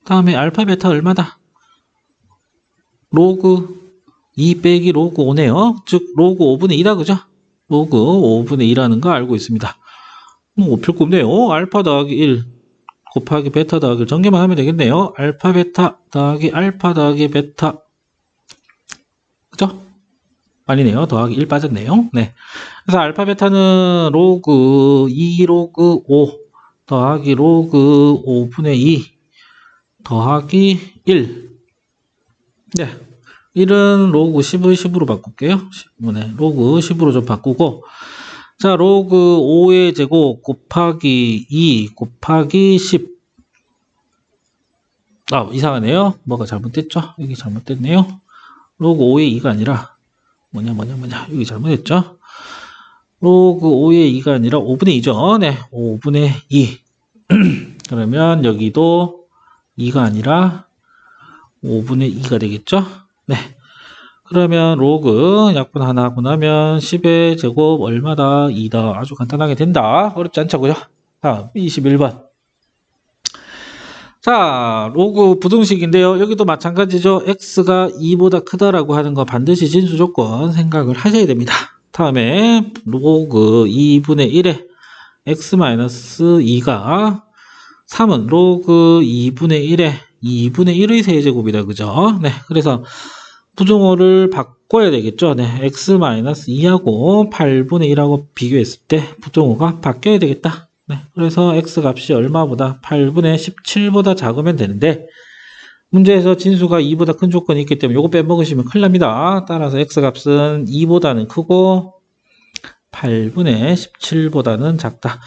다음에 알파 베타 얼마다? 로그 2 빼기 로그 5네요. 즉 로그 5분의 2다, 그죠? 로그 5분의 2라는 거 알고 있습니다. 뭐 별거 없네요. 알파 더하기 1 곱하기 베타 더하기 1 전개만 하면 되겠네요. 알파 베타 더하기 알파 더하기 베타, 그죠? 아니네요. 더하기 1 빠졌네요. 네. 그래서 알파 베타는 로그 2 로그 5 더하기 로그 5분의 2 더하기 1. 네. 1은 로그 10을 10으로 바꿀게요. 네, 로그 10으로 좀 바꾸고, 자, 로그 5의 제곱 곱하기 2 곱하기 10. 아, 이상하네요. 뭐가 잘못됐죠? 여기 잘못됐네요. 로그 5의 2가 아니라, 뭐냐. 여기 잘못했죠? 로그 5의 2가 아니라 5분의 2죠. 네, 5분의 2. 그러면 여기도 2가 아니라 5분의 2가 되겠죠? 네. 그러면 로그 약분 하나 하고 나면 10의 제곱 얼마다? 2다. 아주 간단하게 된다. 어렵지 않죠, 그죠? 다음 21번. 자, 로그 부등식인데요. 여기도 마찬가지죠. x가 2보다 크다라고 하는 거 반드시 진수 조건 생각을 하셔야 됩니다. 다음에 로그 2분의 1에 x-2가 3은 로그 2분의 1에 2분의 1의 세제곱이다. 그죠? 네. 그래서 부등호를 바꿔야 되겠죠. 네. x-2하고 8분의 1하고 비교했을 때 부등호가 바뀌어야 되겠다. 네. 그래서 x 값이 얼마보다 8분의 17보다 작으면 되는데 문제에서 진수가 2보다 큰 조건이 있기 때문에 이거 빼먹으시면 큰일 납니다. 따라서 x 값은 2보다는 크고 8분의 17보다는 작다.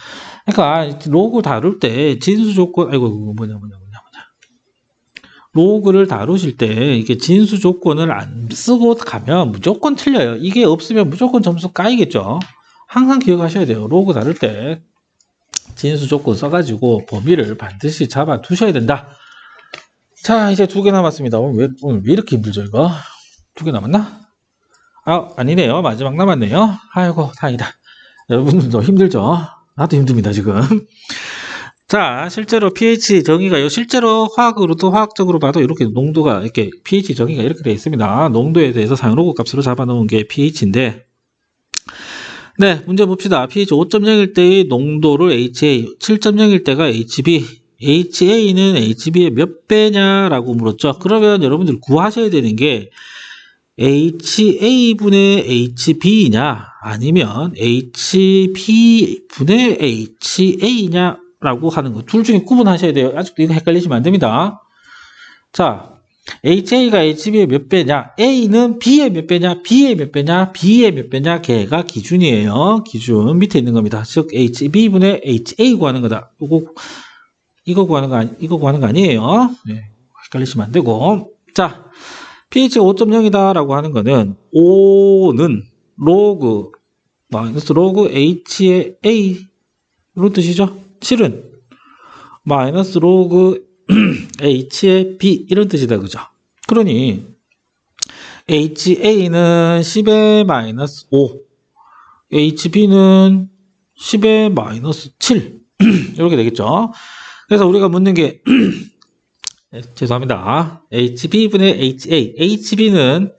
그러니까 로그 다룰 때 진수 조건 뭐냐. 로그를 다루실 때 이게 진수 조건을 안 쓰고 가면 무조건 틀려요. 이게 없으면 무조건 점수 까이겠죠. 항상 기억하셔야 돼요. 로그 다룰 때 진수 조건 써가지고 범위를 반드시 잡아 두셔야 된다. 자, 이제 2개 남았습니다. 오늘 왜 이렇게 힘들죠, 이거? 2개 남았나? 아, 아니네요. 마지막 남았네요. 아이고, 다행이다. 여러분들도 힘들죠? 나도 힘듭니다, 지금. 자, 실제로 pH 정의가 실제로 화학으로도 화학적으로 봐도 이렇게 농도가 이렇게 pH 정의가 이렇게 되어 있습니다. 농도에 대해서 사용 로그 값으로 잡아놓은 게 pH인데, 네, 문제 봅시다. pH 5.0일 때의 농도를 HA, 7.0일 때가 HB, HA는 HB의 몇 배냐라고 물었죠. 그러면 여러분들 구하셔야 되는 게 HA분의 HB냐 아니면 HB분의 HA냐 라고 하는 거 둘 중에 구분하셔야 돼요. 아직도 이거 헷갈리시면 안 됩니다. 자, HA가 HB의 몇 배냐, A는 B의 몇 배냐, B의 몇 배냐, B의 몇 배냐, 걔가 기준이에요. 기준 밑에 있는 겁니다. 즉 HB분의 HA 구하는 거다. 이거 구하는 거 아니에요. 네, 헷갈리시면 안 되고. 자, pH가 5.0이다 라고 하는 거는 5는 로그 마이너스 로그 H의 A 이런 뜻이죠. 7은 마이너스 로그 H의 B 이런 뜻이다. 그죠? 그러니 HA는 10의 마이너스 5 HB는 10의 마이너스 7 이렇게 되겠죠. 그래서 우리가 묻는 게 죄송합니다. HB분의 HA HB는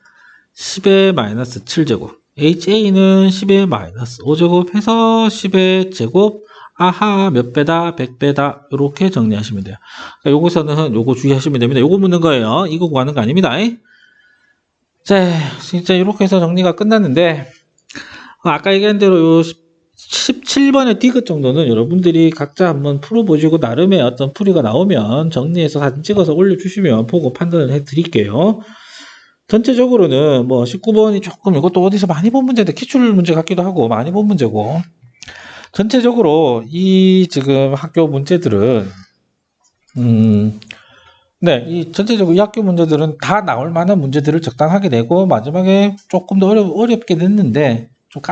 10의 마이너스 7제곱 HA는 10의 마이너스 5제곱 해서 10의 제곱 아하 몇 배다 100배다 이렇게 정리하시면 돼요. 그러니까 요거서는 요거 주의하시면 됩니다. 요거 묻는 거예요. 이거 구하는 거 아닙니다. 자, 진짜 이렇게 해서 정리가 끝났는데 아까 얘기한 대로 요 17번의 디귿 정도는 여러분들이 각자 한번 풀어보시고 나름의 어떤 풀이가 나오면 정리해서 사진 찍어서 올려주시면 보고 판단을 해드릴게요. 전체적으로는 뭐 19번이 조금 이것도 어디서 많이 본 문제인데 기출 문제 같기도 하고 많이 본 문제고 전체적으로 이 지금 학교 문제들은 네, 이 전체적으로 이 학교 문제들은 다 나올 만한 문제들을 적당하게 내고 마지막에 조금 더 어렵게 냈는데 좀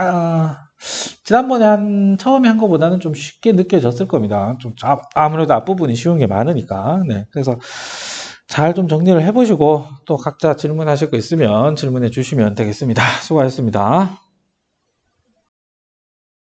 지난번에 처음에 한 것보다는 좀 쉽게 느껴졌을 겁니다. 좀 아무래도 앞부분이 쉬운 게 많으니까. 네, 그래서 잘 좀 정리를 해보시고 또 각자 질문하실 거 있으면 질문해 주시면 되겠습니다. 수고하셨습니다.